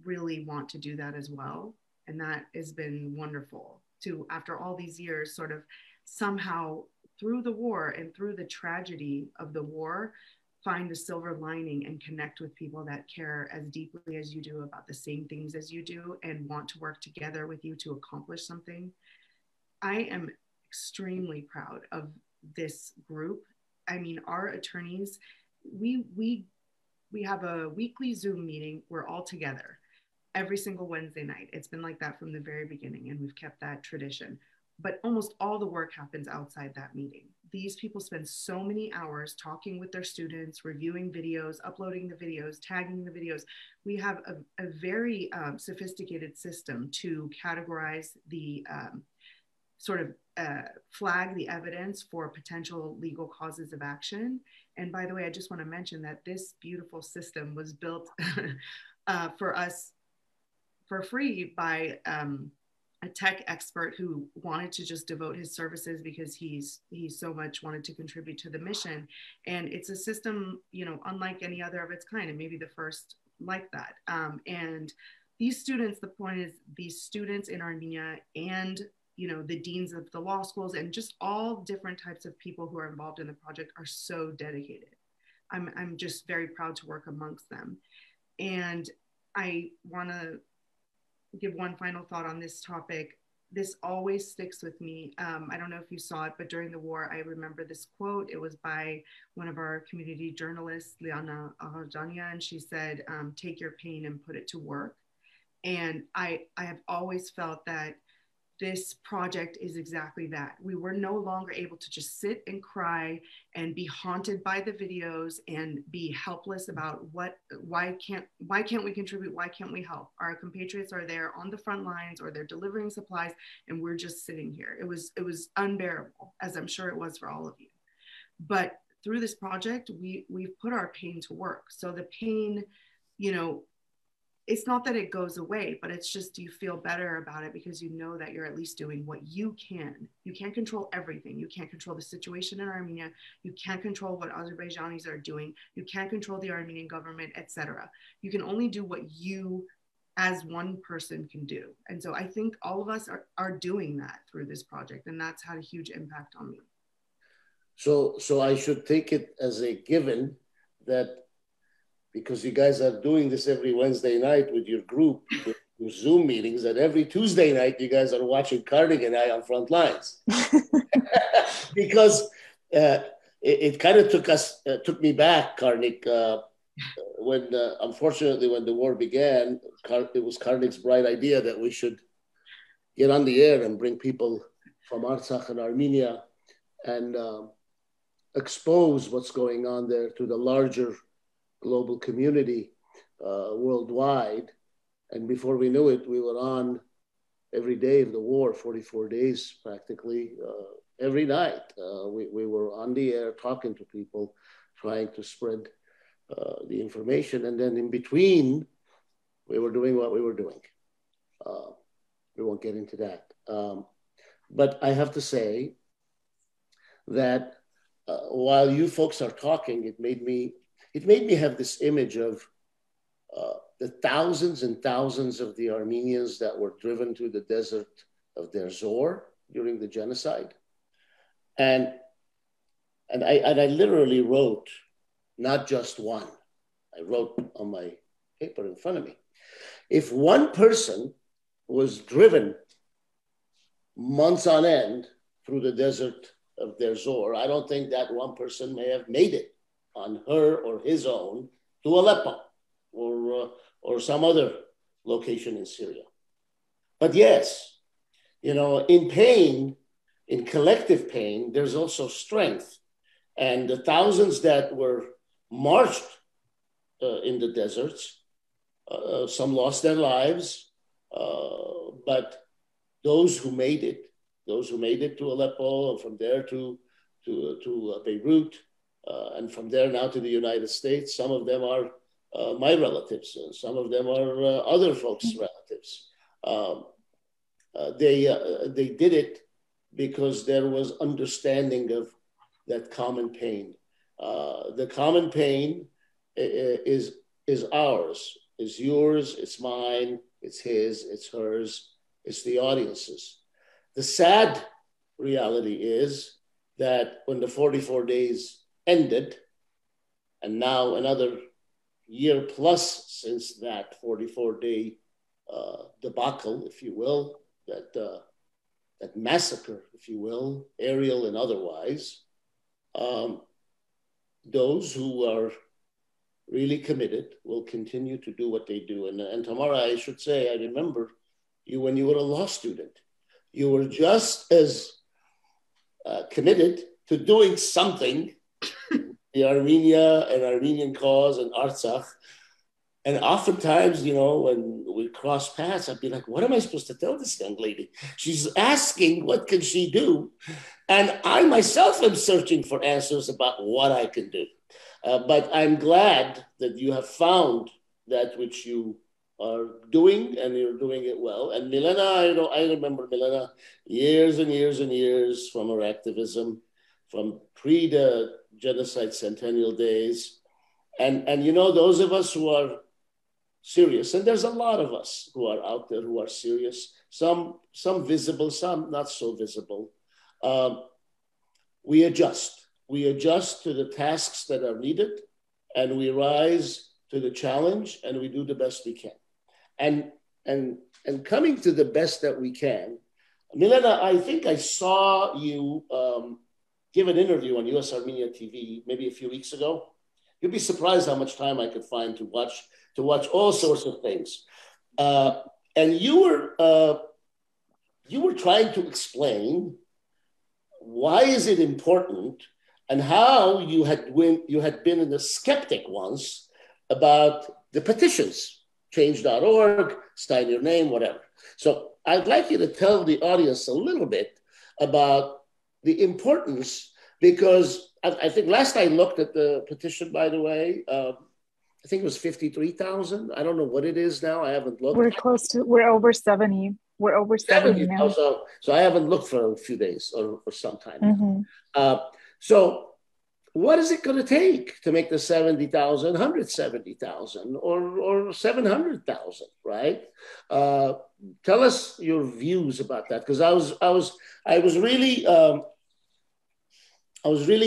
Speaker 4: really want to do that as well. And that has been wonderful to, after all these years, sort of somehow through the war and through the tragedy of the war, find the silver lining and connect with people that care as deeply as you do about the same things as you do and want to work together with you to accomplish something. I am extremely proud of this group. I mean, our attorneys, we have a weekly Zoom meeting. We're all together every single Wednesday night. It's been like that from the very beginning, and we've kept that tradition. But almost all the work happens outside that meeting. These people spend so many hours talking with their students, reviewing videos, uploading the videos, tagging the videos. We have a very sophisticated system to categorize the sort of flag the evidence for potential legal causes of action. And by the way, I just want to mention that this beautiful system was built for us for free by a tech expert who wanted to just devote his services because he so much wanted to contribute to the mission. And it's a system, you know, unlike any other of its kind, and maybe the first like that. And these students, the point is, these students in Armenia and, you know, the deans of the law schools and just all different types of people who are involved in the project are so dedicated. I'm just very proud to work amongst them. And I want to give one final thought on this topic. This always sticks with me. I don't know if you saw it, but during the war, I remember this quote. It was by one of our community journalists, Liana Ahajania, and she said, take your pain and put it to work. And I have always felt that this project is exactly that. We were no longer able to just sit and cry and be haunted by the videos and be helpless about why can't we contribute? Why can't we help? Our compatriots are there on the front lines, or they're delivering supplies, and we're just sitting here. It was unbearable, as I'm sure it was for all of you. But through this project, we've put our pain to work. So the pain, you know, it's not that it goes away, but it's just you feel better about it because you know that you're at least doing what you can. You can't control everything. You can't control the situation in Armenia. You can't control what Azerbaijanis are doing. You can't control the Armenian government, etc. You can only do what you as one person can do. And so I think all of us are doing that through this project, and that's had a huge impact on me.
Speaker 2: So I should take it as a given that because you guys are doing this every Wednesday night with your group, with your Zoom meetings, that every Tuesday night you guys are watching Karnik and I on front lines. Because it kind of took me back, Karnik, when unfortunately when the war began, it was Karnik's bright idea that we should get on the air and bring people from Artsakh and Armenia and expose what's going on there to the larger global community worldwide. And before we knew it, we were on every day of the war, 44 days practically, every night. We were on the air talking to people, trying to spread the information. And then in between, we were doing what we were doing. We won't get into that. But I have to say that while you folks are talking, it made me have this image of the thousands and thousands of the Armenians that were driven to the desert of Deir Zor during the genocide. And I literally wrote not just one. I wrote on my paper in front of me. If one person was driven months on end through the desert of Deir Zor, I don't think that one person may have made it on her or his own to Aleppo or some other location in Syria. But yes, you know, in pain, in collective pain, there's also strength. And the thousands that were marched in the deserts, some lost their lives, but those who made it to Aleppo, and from there to Beirut, and from there now to the United States, some of them are my relatives, and some of them are other folks' relatives. They did it because there was understanding of that common pain. The common pain is ours, is yours, it's mine, it's his, it's hers, it's the audience's. The sad reality is that when the 44 days ended, and now another year plus since that 44-day debacle, if you will, that massacre, if you will, aerial and otherwise, those who are really committed will continue to do what they do. And Tamara, I should say, I remember you when you were a law student. You were just as committed to doing something, the Armenia and Armenian cause and Artsakh. And oftentimes, you know, when we cross paths, I'd be like, what am I supposed to tell this young lady? She's asking, what can she do? And I myself am searching for answers about what I can do. But I'm glad that you have found that which you are doing, and you're doing it well. And Milena, I remember Milena years and years and years from her activism, from pre the genocide centennial days. And those of us who are serious, and there's a lot of us who are out there who are serious, some visible, some not so visible. We adjust to the tasks that are needed, and we rise to the challenge, and we do the best we can. And coming to the best that we can, Milena, I think I saw you give an interview on US Armenia TV maybe a few weeks ago. You'd be surprised how much time I could find to watch all sorts of things. And you were trying to explain why is it important, and how you had been in the skeptic once about the petitions, change.org, sign your name, whatever. So I'd like you to tell the audience a little bit about the importance, because I think last I looked at the petition, by the way, I think it was 53,000. I don't know what it is now. I haven't looked.
Speaker 3: We're over 70. We're over 70 now.
Speaker 2: So I haven't looked for a few days or some time.
Speaker 3: Mm-hmm.
Speaker 2: So what is it going to take to make the 70,000, 170,000, or 700,000, right? Tell us your views about that, because I was really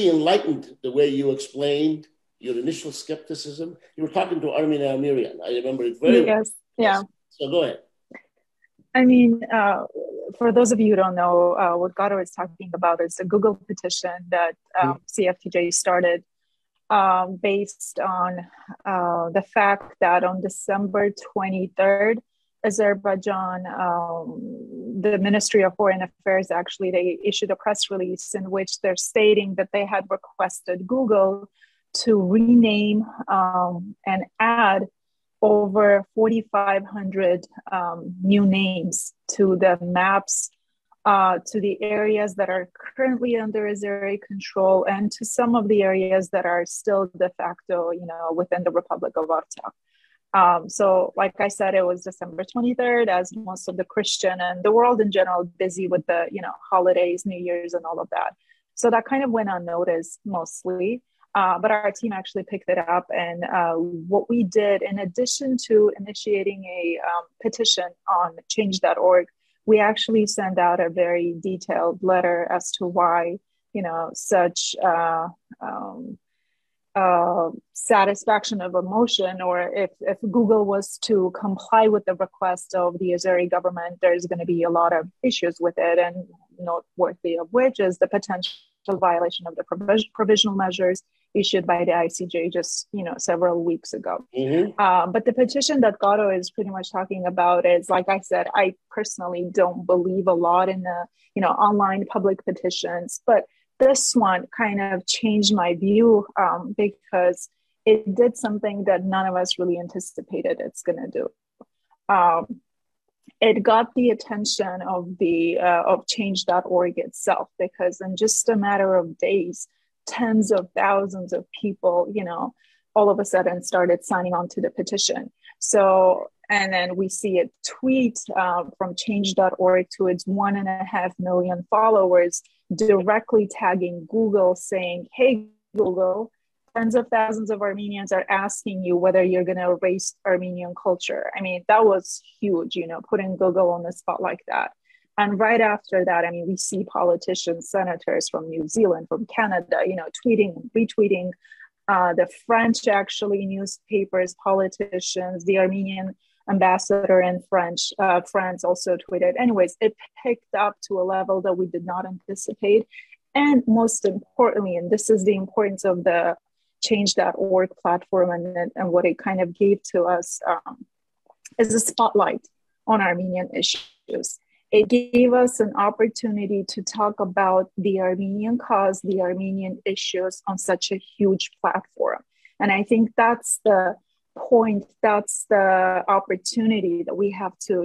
Speaker 2: enlightened the way you explained your initial skepticism. You were talking to Armina Amirian. I remember it very well.
Speaker 3: Yes, yeah.
Speaker 2: So go ahead.
Speaker 3: I mean, for those of you who don't know, what Garo is talking about is a Google petition that CFTJ started based on the fact that on December 23rd, Azerbaijan, the Ministry of Foreign Affairs, actually, they issued a press release in which they're stating that they had requested Google to rename and add over 4,500 new names to the maps, to the areas that are currently under Azeri control, and to some of the areas that are still de facto, within the Republic of Artsakh. So like I said, it was December 23rd, as most of the Christian and the world in general busy with the, holidays, New Year's and all of that. So that kind of went unnoticed mostly. But our team actually picked it up. And what we did, in addition to initiating a petition on change.org, we actually sent out a very detailed letter as to why, such satisfaction of emotion, or if Google was to comply with the request of the Azeri government, there's going to be a lot of issues with it, and noteworthy of which is the potential violation of the provisional measures issued by the ICJ just several weeks ago.
Speaker 2: Mm-hmm.
Speaker 3: But the petition that Garo is pretty much talking about is, like I said, I personally don't believe a lot in the online public petitions, but this one kind of changed my view because it did something that none of us really anticipated it's going to do. It got the attention of the of change.org itself, because in just a matter of days, tens of thousands of people, all of a sudden started signing on to the petition. So, and then we see a tweet from change.org to its 1.5 million followers directly tagging Google, saying, "Hey, Google, tens of thousands of Armenians are asking you whether you're going to erase Armenian culture." I mean, that was huge, putting Google on the spot like that. And right after that, I mean, we see politicians, senators from New Zealand, from Canada, tweeting, retweeting, the French, actually, newspapers, politicians, the Armenian ambassador in France also tweeted. Anyways, it picked up to a level that we did not anticipate. And most importantly, and this is the importance of the change.org platform and what it kind of gave to us, is a spotlight on Armenian issues. It gave us an opportunity to talk about the Armenian cause, the Armenian issues on such a huge platform. And I think that's the point, that's the opportunity that we have to,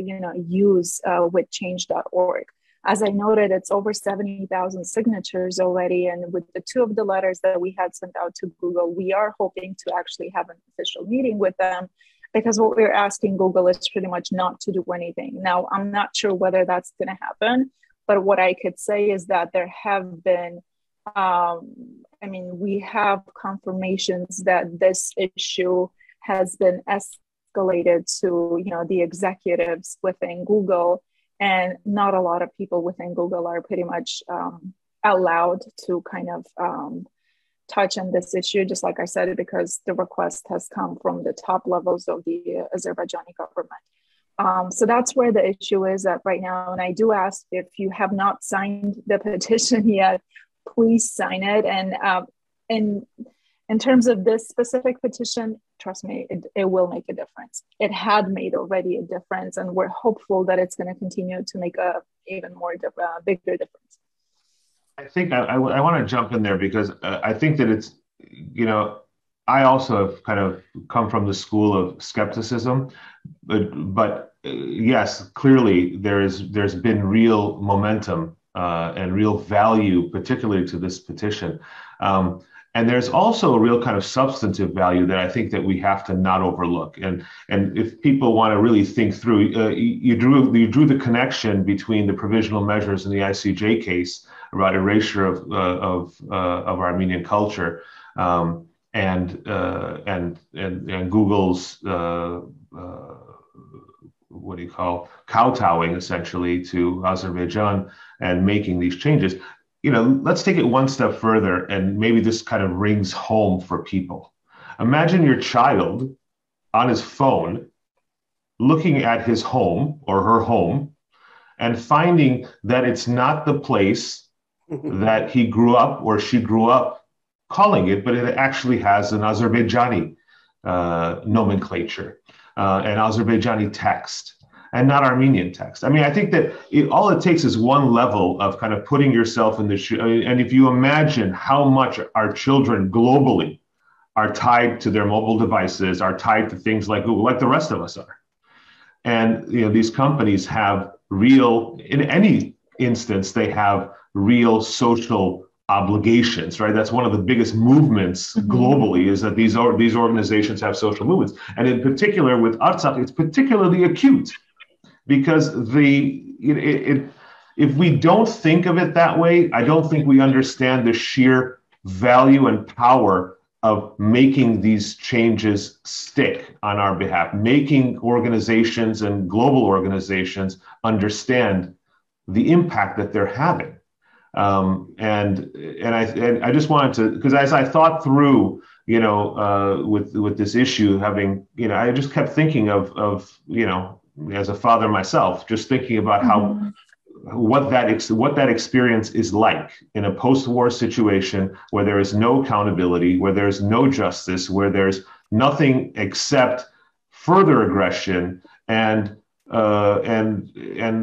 Speaker 3: use with change.org. As I noted, it's over 70,000 signatures already. And with the two of the letters that we had sent out to Google, we are hoping to actually have an official meeting with them because what we're asking Google is pretty much not to do anything. Now, I'm not sure whether that's going to happen, but what I could say is that there have been, we have confirmations that this issue has been escalated to, the executives within Google, and not a lot of people within Google are pretty much allowed to kind of touch on this issue, just like I said, because the request has come from the top levels of the Azerbaijani government. So that's where the issue is at right now. And I do ask, if you have not signed the petition yet, please sign it. And in terms of this specific petition, trust me, it will make a difference. It had made already a difference, and we're hopeful that it's going to continue to make a even more bigger difference.
Speaker 1: I think I want to jump in there because I think that it's, I also have kind of come from the school of skepticism, but yes, clearly there's been real momentum and real value, particularly to this petition. And there's also a real kind of substantive value that I think that we have to not overlook. And if people want to really think through, you drew the connection between the provisional measures in the ICJ case about erasure of Armenian culture and Google's kowtowing essentially to Azerbaijan and making these changes. Let's take it one step further, and maybe this kind of rings home for people. Imagine your child on his phone looking at his home or her home and finding that it's not the place that he grew up or she grew up calling it, but it actually has an Azerbaijani nomenclature, an Azerbaijani text, and not Armenian text. I think that all it takes is one level of kind of putting yourself in the shoe. And if you imagine how much our children globally are tied to their mobile devices, are tied to things like Google, like the rest of us are. And these companies have in any instance, they have real social obligations, right? That's one of the biggest movements globally, is that these organizations have social movements. And in particular with Artsakh, it's particularly acute. Because if we don't think of it that way, I don't think we understand the sheer value and power of making these changes stick on our behalf, making organizations and global organizations understand the impact that they're having. And I just wanted to, because as I thought through, with this issue, I just kept thinking of as a father myself, just thinking about what that experience is like in a post-war situation where there is no accountability, where there's no justice, where there's nothing except further aggression and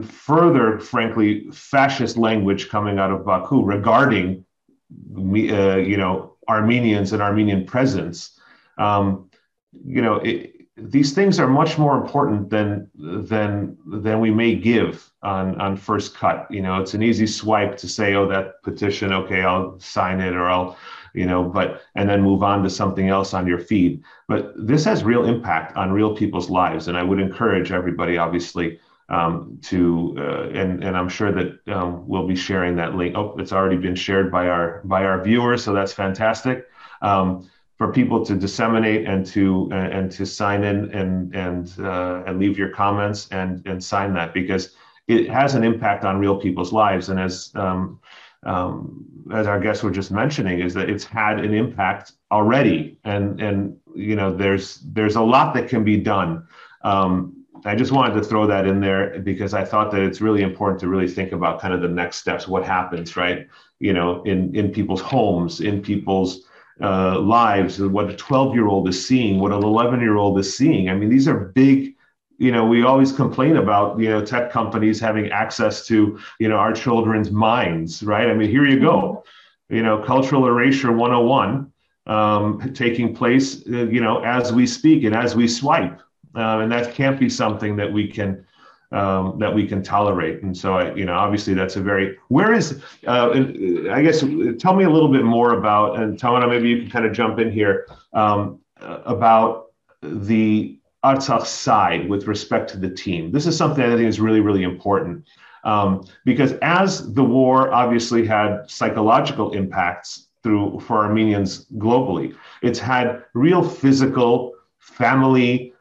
Speaker 1: further, frankly, fascist language coming out of Baku regarding Armenians and Armenian presence. These things are much more important than we may give on first cut. It's an easy swipe to say, oh, that petition, okay, I'll sign it, or I'll, and then move on to something else on your feed. But this has real impact on real people's lives, and I would encourage everybody, obviously, and I'm sure that we'll be sharing that link. Oh, it's already been shared by our viewers, so that's fantastic. For people to disseminate and to sign in and leave your comments and sign that, because it has an impact on real people's lives. And as our guests were just mentioning, is that it's had an impact already, and there's a lot that can be done. I just wanted to throw that in there because I thought that it's really important to really think about kind of the next steps, what happens, right? In people's homes, in people's lives, what a 12-year-old is seeing, what an 11-year-old is seeing. These are big, we always complain about, tech companies having access to, our children's minds, right? Here you go, cultural erasure 101 taking place, as we speak and as we swipe. And that can't be something that we can tolerate. And so, obviously that's I guess, tell me a little bit more about, and Tawana, maybe you can kind of jump in here, about the Artsakh side with respect to the team. This is something I think is really, really important. Because as the war obviously had psychological impacts for Armenians globally, it's had real physical, family,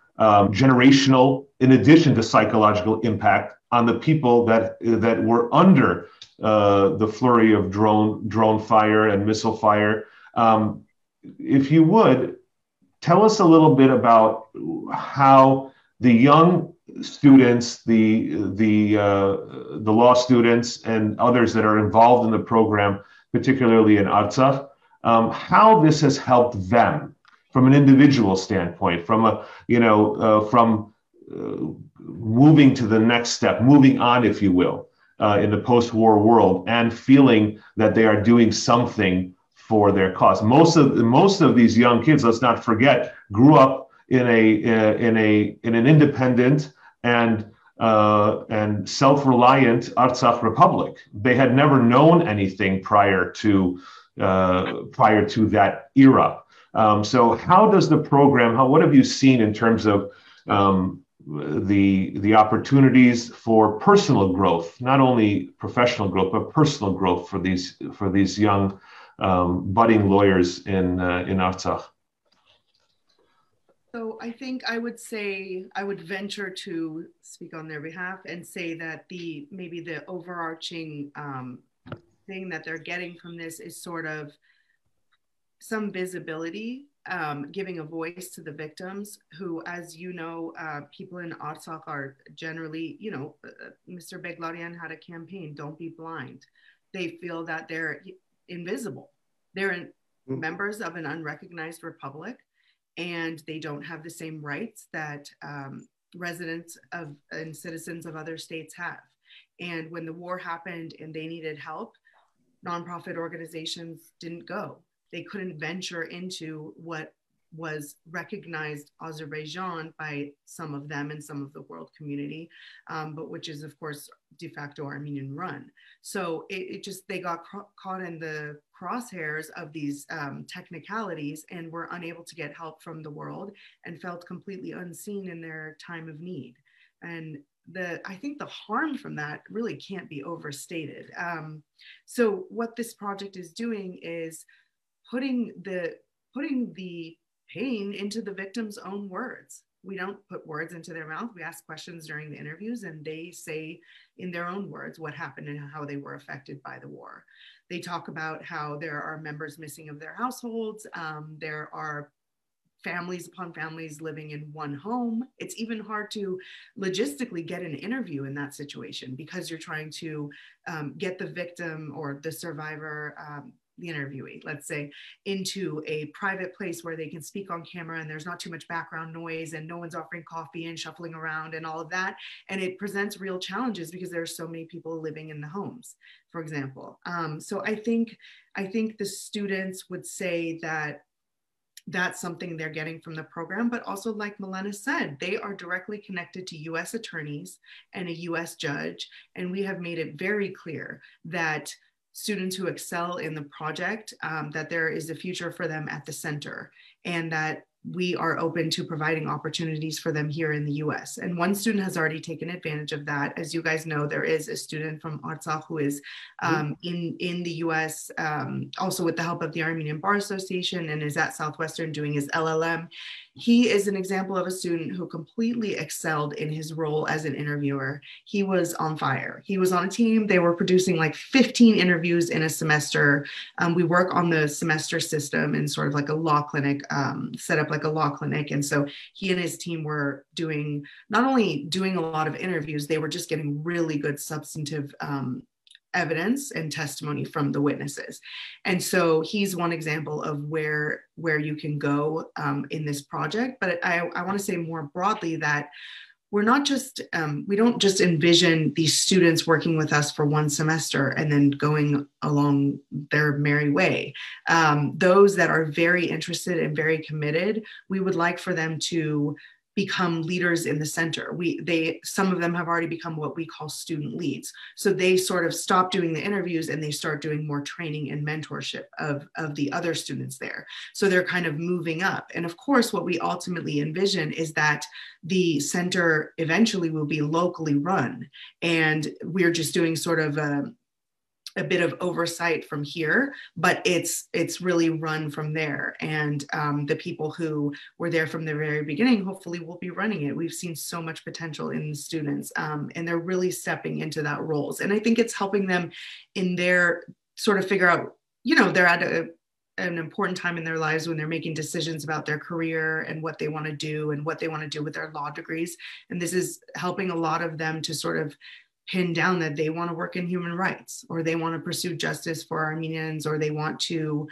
Speaker 1: generational, in addition to psychological impact on the people that were under the flurry of drone fire and missile fire. If you would, tell us a little bit about how the young students, the law students, and others that are involved in the program, particularly in Artsakh, how this has helped them from an individual standpoint, from moving to the next step, moving on, if you will, in the post-war world, and feeling that they are doing something for their cause. Most of these young kids, let's not forget, grew up in an independent and self-reliant Artsakh Republic. They had never known anything prior to that era. So how does the program? What have you seen in terms of the opportunities for personal growth, not only professional growth, but personal growth for these young budding lawyers in Artsakh?
Speaker 4: So I think I would venture to speak on their behalf and say that maybe the overarching thing that they're getting from this is sort of some visibility, giving a voice to the victims who, as you know, people in Artsakh are generally, Mr. Beglarian had a campaign, "Don't be blind." They feel that they're invisible. They're members of an unrecognized republic, and they don't have the same rights that residents and citizens of other states have. And when the war happened and they needed help, nonprofit organizations didn't go. They couldn't venture into what was recognized Azerbaijan by some of them and some of the world community, but which is, of course, de facto Armenian run. So they got caught in the crosshairs of these technicalities and were unable to get help from the world and felt completely unseen in their time of need. And I think the harm from that really can't be overstated. So what this project is doing is putting the pain into the victim's own words. We don't put words into their mouth. We ask questions during the interviews, and they say in their own words what happened and how they were affected by the war. They talk about how there are members missing of their households. There are families upon families living in one home. It's even hard to logistically get an interview in that situation because you're trying to get the victim or the survivor, the interviewee, let's say, into a private place where they can speak on camera and there's not too much background noise and no one's offering coffee and shuffling around and all of that. And it presents real challenges because there are so many people living in the homes, for example. So I think the students would say that that's something they're getting from the program, but also, like Milena said, they are directly connected to US attorneys and a US judge. And we have made it very clear that students who excel in the project, that there is a future for them at the center, and that we are open to providing opportunities for them here in the US. And one student has already taken advantage of that. As you guys know, there is a student from Artsakh who is in the US, also with the help of the Armenian Bar Association, and is at Southwestern doing his LLM. He is an example of a student who completely excelled in his role as an interviewer. He was on fire. He was on a team. They were producing like 15 interviews in a semester. We work on the semester system in sort of like a law clinic, set up like a law clinic. And so he and his team were not only doing a lot of interviews, they were just getting really good substantive evidence and testimony from the witnesses. And so he's one example of where you can go in this project. But I want to say more broadly that we don't just envision these students working with us for one semester and then going along their merry way. Those that are very interested and very committed, we would like for them to become leaders in the center. Some of them have already become what we call student leads. So they sort of stop doing the interviews and they start doing more training and mentorship of the other students there. So they're kind of moving up. And of course, what we ultimately envision is that the center eventually will be locally run. And we're just doing sort of a bit of oversight from here, but it's really run from there. And the people who were there from the very beginning, hopefully will be running it. We've seen so much potential in the students, and they're really stepping into that roles. And I think it's helping them in their sort of figure out, they're at an important time in their lives when they're making decisions about their career and what they want to do and what they want to do with their law degrees. And this is helping a lot of them to sort of pin down that they want to work in human rights, or they want to pursue justice for Armenians, or they want to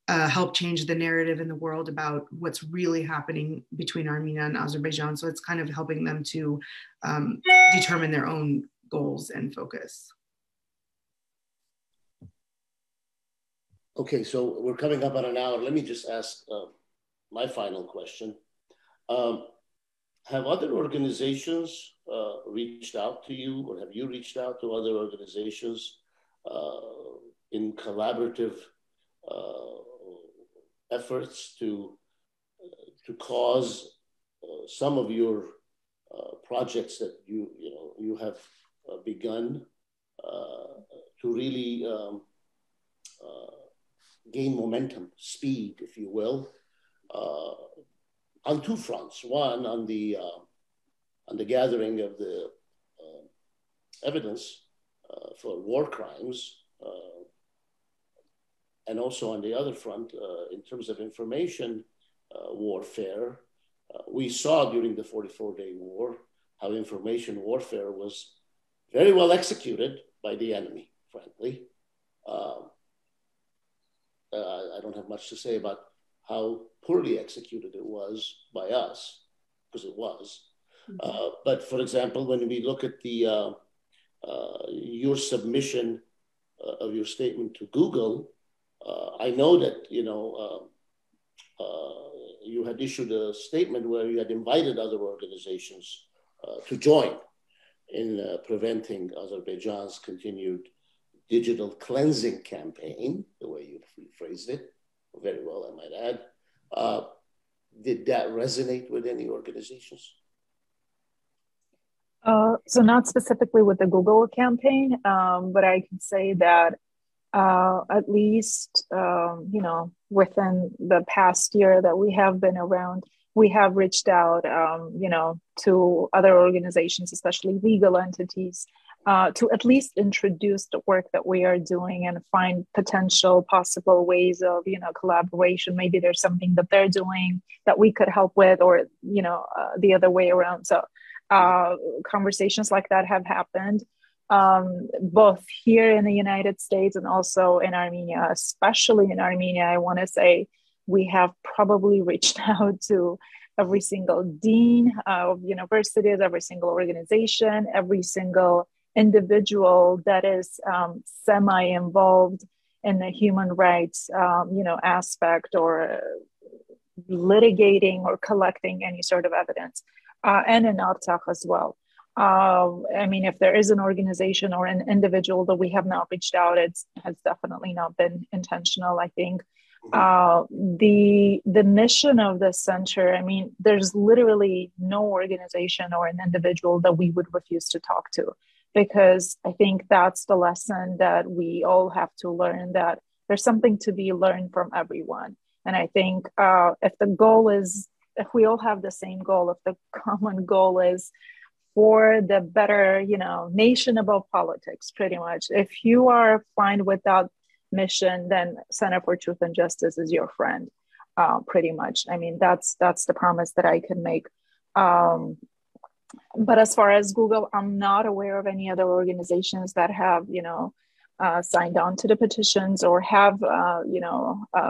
Speaker 4: help change the narrative in the world about what's really happening between Armenia and Azerbaijan. So it's kind of helping them to determine their own goals and focus.
Speaker 2: Okay, so we're coming up on an hour. Let me just ask my final question. Have other organizations reached out to you, or have you reached out to other organizations in collaborative efforts to cause some of your projects that you have begun to really gain momentum, speed, if you will, on two fronts? One, on the gathering of the evidence for war crimes, and also on the other front, in terms of information warfare. We saw during the 44-day war how information warfare was very well executed by the enemy, frankly. I don't have much to say about how poorly executed it was by us, because it was. But for example, when we look at the your submission of your statement to Google, I know that you had issued a statement where you had invited other organizations to join in preventing Azerbaijan's continued digital cleansing campaign, the way you phrased it, very well, I might add. Did that resonate with any organizations?
Speaker 3: So not specifically with the Google campaign, but I can say that at least, within the past year that we have been around, we have reached out, to other organizations, especially legal entities, to at least introduce the work that we are doing and find potential possible ways of, collaboration. Maybe there's something that they're doing that we could help with, or, the other way around. So conversations like that have happened, both here in the United States and also in Armenia. Especially in Armenia, I want to say we have probably reached out to every single dean of universities, every single organization, every single individual that is semi-involved in the human rights, aspect, or litigating or collecting any sort of evidence, and in Artsakh as well. If there is an organization or an individual that we have not reached out, it has definitely not been intentional. I think the mission of the center, there's literally no organization or an individual that we would refuse to talk to, because I think that's the lesson that we all have to learn, that there's something to be learned from everyone. And I think if we all have the same goal, if the common goal is for the better, nation above politics, pretty much. If you are fine with that mission, then Center for Truth and Justice is your friend, pretty much. That's the promise that I can make. But as far as Google, I'm not aware of any other organizations that have, signed on to the petitions or have,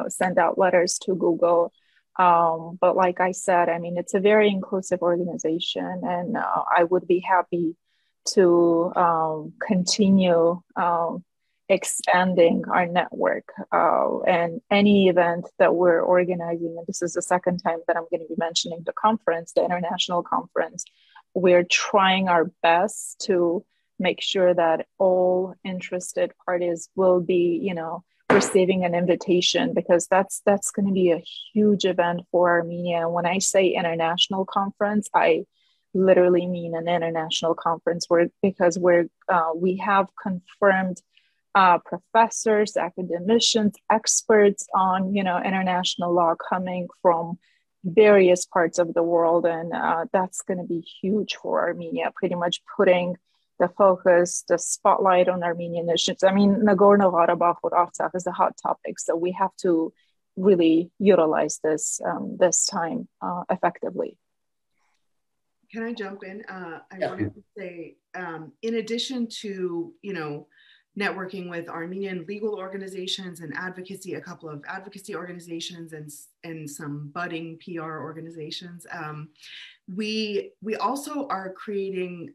Speaker 3: sent out letters to Google. But like I said, it's a very inclusive organization, and I would be happy to continue expanding our network. And any event that we're organizing, and this is the second time that I'm going to be mentioning the conference, the international conference, we're trying our best to make sure that all interested parties will be, receiving an invitation, because that's going to be a huge event for Armenia. When I say international conference, I literally mean an international conference, because we have confirmed professors, academicians, experts on international law coming from various parts of the world, and that's going to be huge for Armenia, pretty much putting the focus, the spotlight on Armenian issues. I mean, Nagorno-Karabakh or Artsakh is a hot topic, so we have to really utilize this time effectively.
Speaker 4: Can I jump in? I wanted to say, in addition to, networking with Armenian legal organizations and a couple of advocacy organizations and some budding PR organizations, we also are creating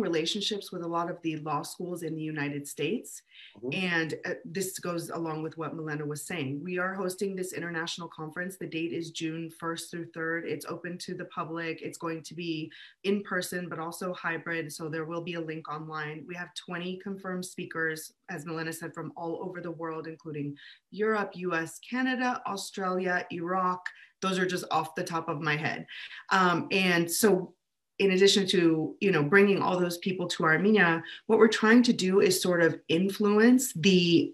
Speaker 4: relationships with a lot of the law schools in the United States. Mm-hmm. And this goes along with what Milena was saying. We are hosting this international conference. The date is June 1st through 3rd. It's open to the public. It's going to be in person, but also hybrid. So there will be a link online. We have 20 confirmed speakers, as Milena said, from all over the world, including Europe, US, Canada, Australia, Iraq. Those are just off the top of my head. And so in addition to, bringing all those people to Armenia, what we're trying to do is sort of influence the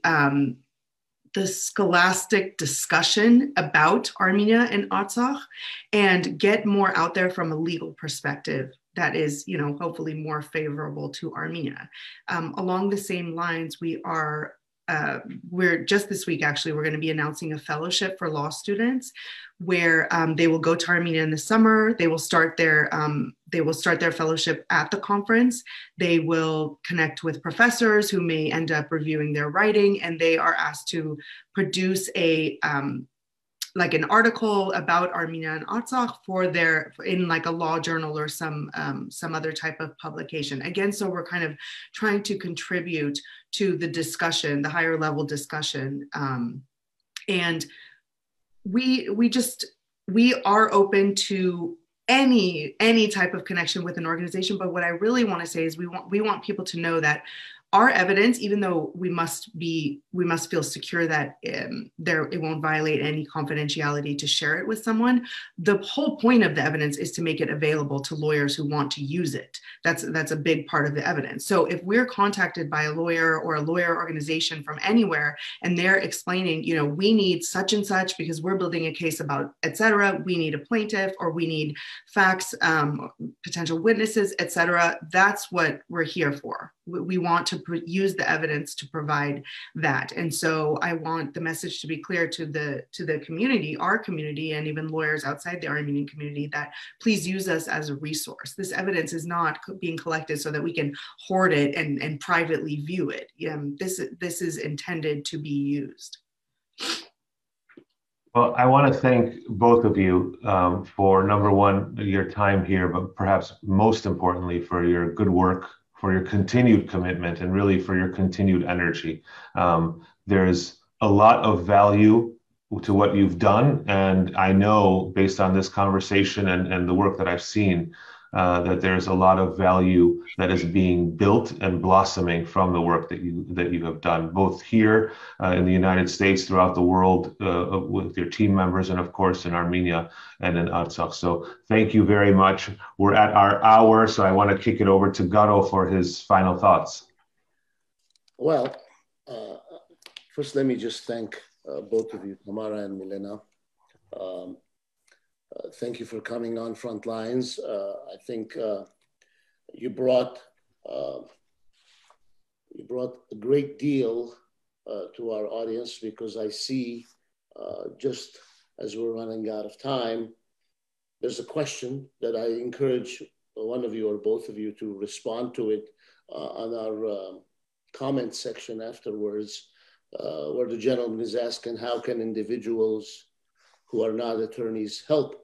Speaker 4: scholastic discussion about Armenia and Artsakh and get more out there from a legal perspective that is, hopefully more favorable to Armenia. Along the same lines, we're just this week, actually, we're going to be announcing a fellowship for law students where they will go to Armenia in the summer. They will start their fellowship at the conference. They will connect with professors who may end up reviewing their writing, and they are asked to produce an article about Armenia and Artsakh in like a law journal or some other type of publication. Again, so we're kind of trying to contribute to the discussion, the higher level discussion. And we are open to any type of connection with an organization. But what I really want to say is we want people to know that our evidence, even though we must feel secure that it won't violate any confidentiality to share it with someone. The whole point of the evidence is to make it available to lawyers who want to use it. That's a big part of the evidence. So if we're contacted by a lawyer or a lawyer organization from anywhere, and they're explaining, we need such and such because we're building a case about, et cetera, we need a plaintiff or we need facts, potential witnesses, et cetera, that's what we're here for. We want to use the evidence to provide that. And so I want the message to be clear to the community, our community, and even lawyers outside the Armenian community, that please use us as a resource. This evidence is not being collected so that we can hoard it and privately view it. This is intended to be used.
Speaker 1: Well, I want to thank both of you for, number one, your time here, but perhaps most importantly for your good work, for your continued commitment, and really for your continued energy. There's a lot of value to what you've done, and I know based on this conversation and the work that I've seen, that there's a lot of value that is being built and blossoming from the work that you have done, both here in the United States, throughout the world, with your team members, and of course in Armenia and in Artsakh. So thank you very much. We're at our hour, so I want to kick it over to Garo for his final thoughts.
Speaker 2: Well, first let me just thank both of you, Tamara and Milena. Thank you for coming on Frontlines. I think you brought a great deal to our audience, because I see, just as we're running out of time, there's a question that I encourage one of you or both of you to respond to it on our comment section afterwards, where the gentleman is asking, how can individuals who are not attorneys help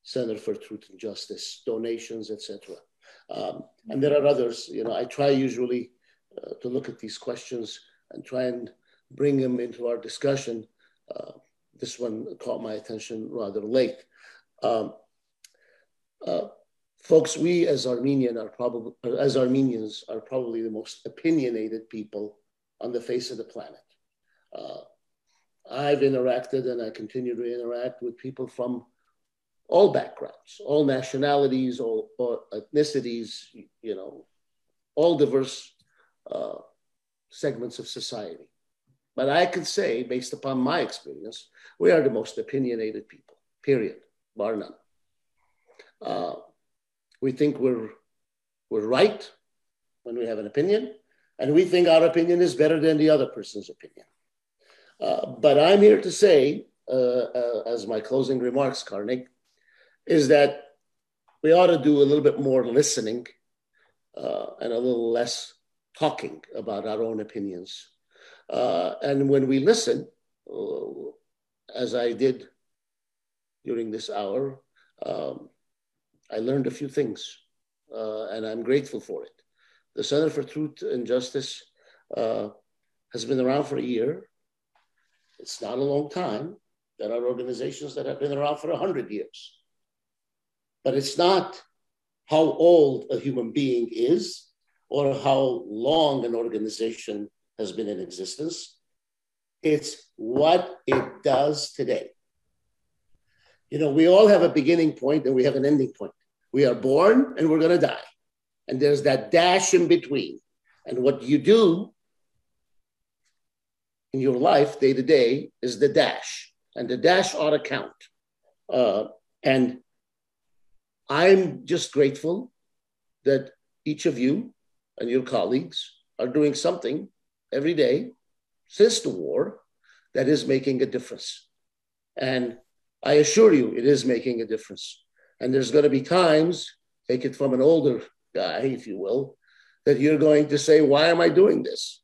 Speaker 2: Center for Truth and Justice, donations, etc. And there are others. I try usually to look at these questions and try and bring them into our discussion. This one caught my attention rather late. Folks, we as Armenians are probably the most opinionated people on the face of the planet. I've interacted and I continue to interact with people from all backgrounds, all nationalities, all ethnicities, you know, all diverse segments of society. But I can say, based upon my experience, we are the most opinionated people, period, bar none. We think we're right when we have an opinion, and we think our opinion is better than the other person's opinion. But I'm here to say, as my closing remarks, Karnik, is that we ought to do a little bit more listening and a little less talking about our own opinions. And when we listen, as I did during this hour, I learned a few things, and I'm grateful for it. The Center for Truth and Justice has been around for a year. It's not a long time. There are organizations that have been around for 100 years. But it's not how old a human being is or how long an organization has been in existence. It's what it does today. You know, we all have a beginning point and we have an ending point. We are born and we're going to die. And there's that dash in between. And what you do in your life day to day is the dash. And the dash ought to count. And I'm just grateful that each of you and your colleagues are doing something every day since the war that is making a difference. And I assure you, it is making a difference. And there's going to be times, take it from an older guy, if you will, that you're going to say, why am I doing this?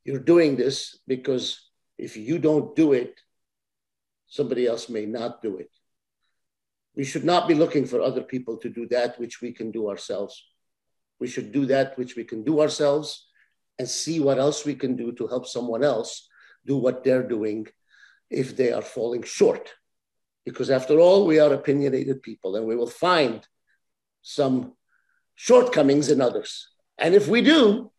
Speaker 2: You're doing this because if you don't do it, somebody else may not do it. We should not be looking for other people to do that which we can do ourselves. We should do that which we can do ourselves and see what else we can do to help someone else do what they're doing if they are falling short. Because after all, we are opinionated people and we will find some shortcomings in others. And if we do,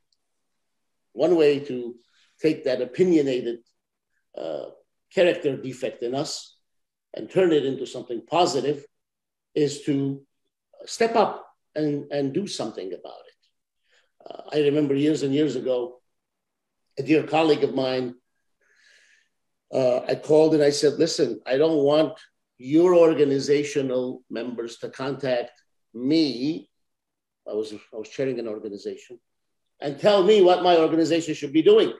Speaker 2: one way to take that opinionated character defect in us and turn it into something positive is to step up and do something about it. I remember years and years ago, a dear colleague of mine, I called and I said, listen, I don't want your organizational members to contact me. I was chairing an organization and tell me what my organization should be doing.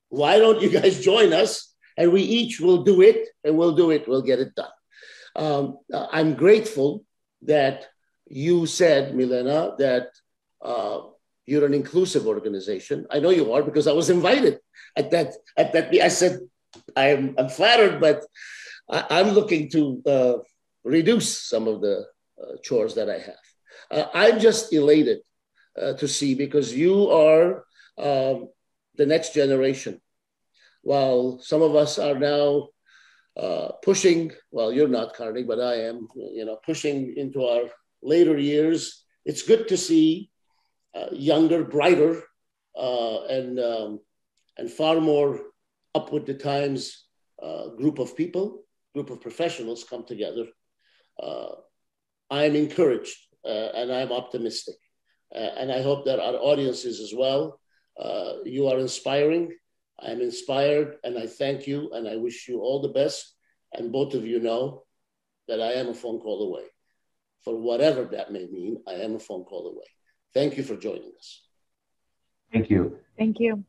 Speaker 2: Why don't you guys join us? And we each will do it and we'll do it. We'll get it done. I'm grateful that you said, Milena, that you're an inclusive organization. I know you are because I was invited at that. I said, I'm flattered, but I'm looking to reduce some of the chores that I have. I'm just elated to see because you are the next generation. While some of us are now pushing, well, you're not, Karnik, but I am, pushing into our later years. It's good to see younger, brighter, and far more up with the times group of people, group of professionals come together. I'm encouraged and I'm optimistic. And I hope that our audience is as well. You are inspiring. I'm inspired and I thank you and I wish you all the best. And both of you know that I am a phone call away. For whatever that may mean, I am a phone call away. Thank you for joining us.
Speaker 1: Thank you.
Speaker 3: Thank you.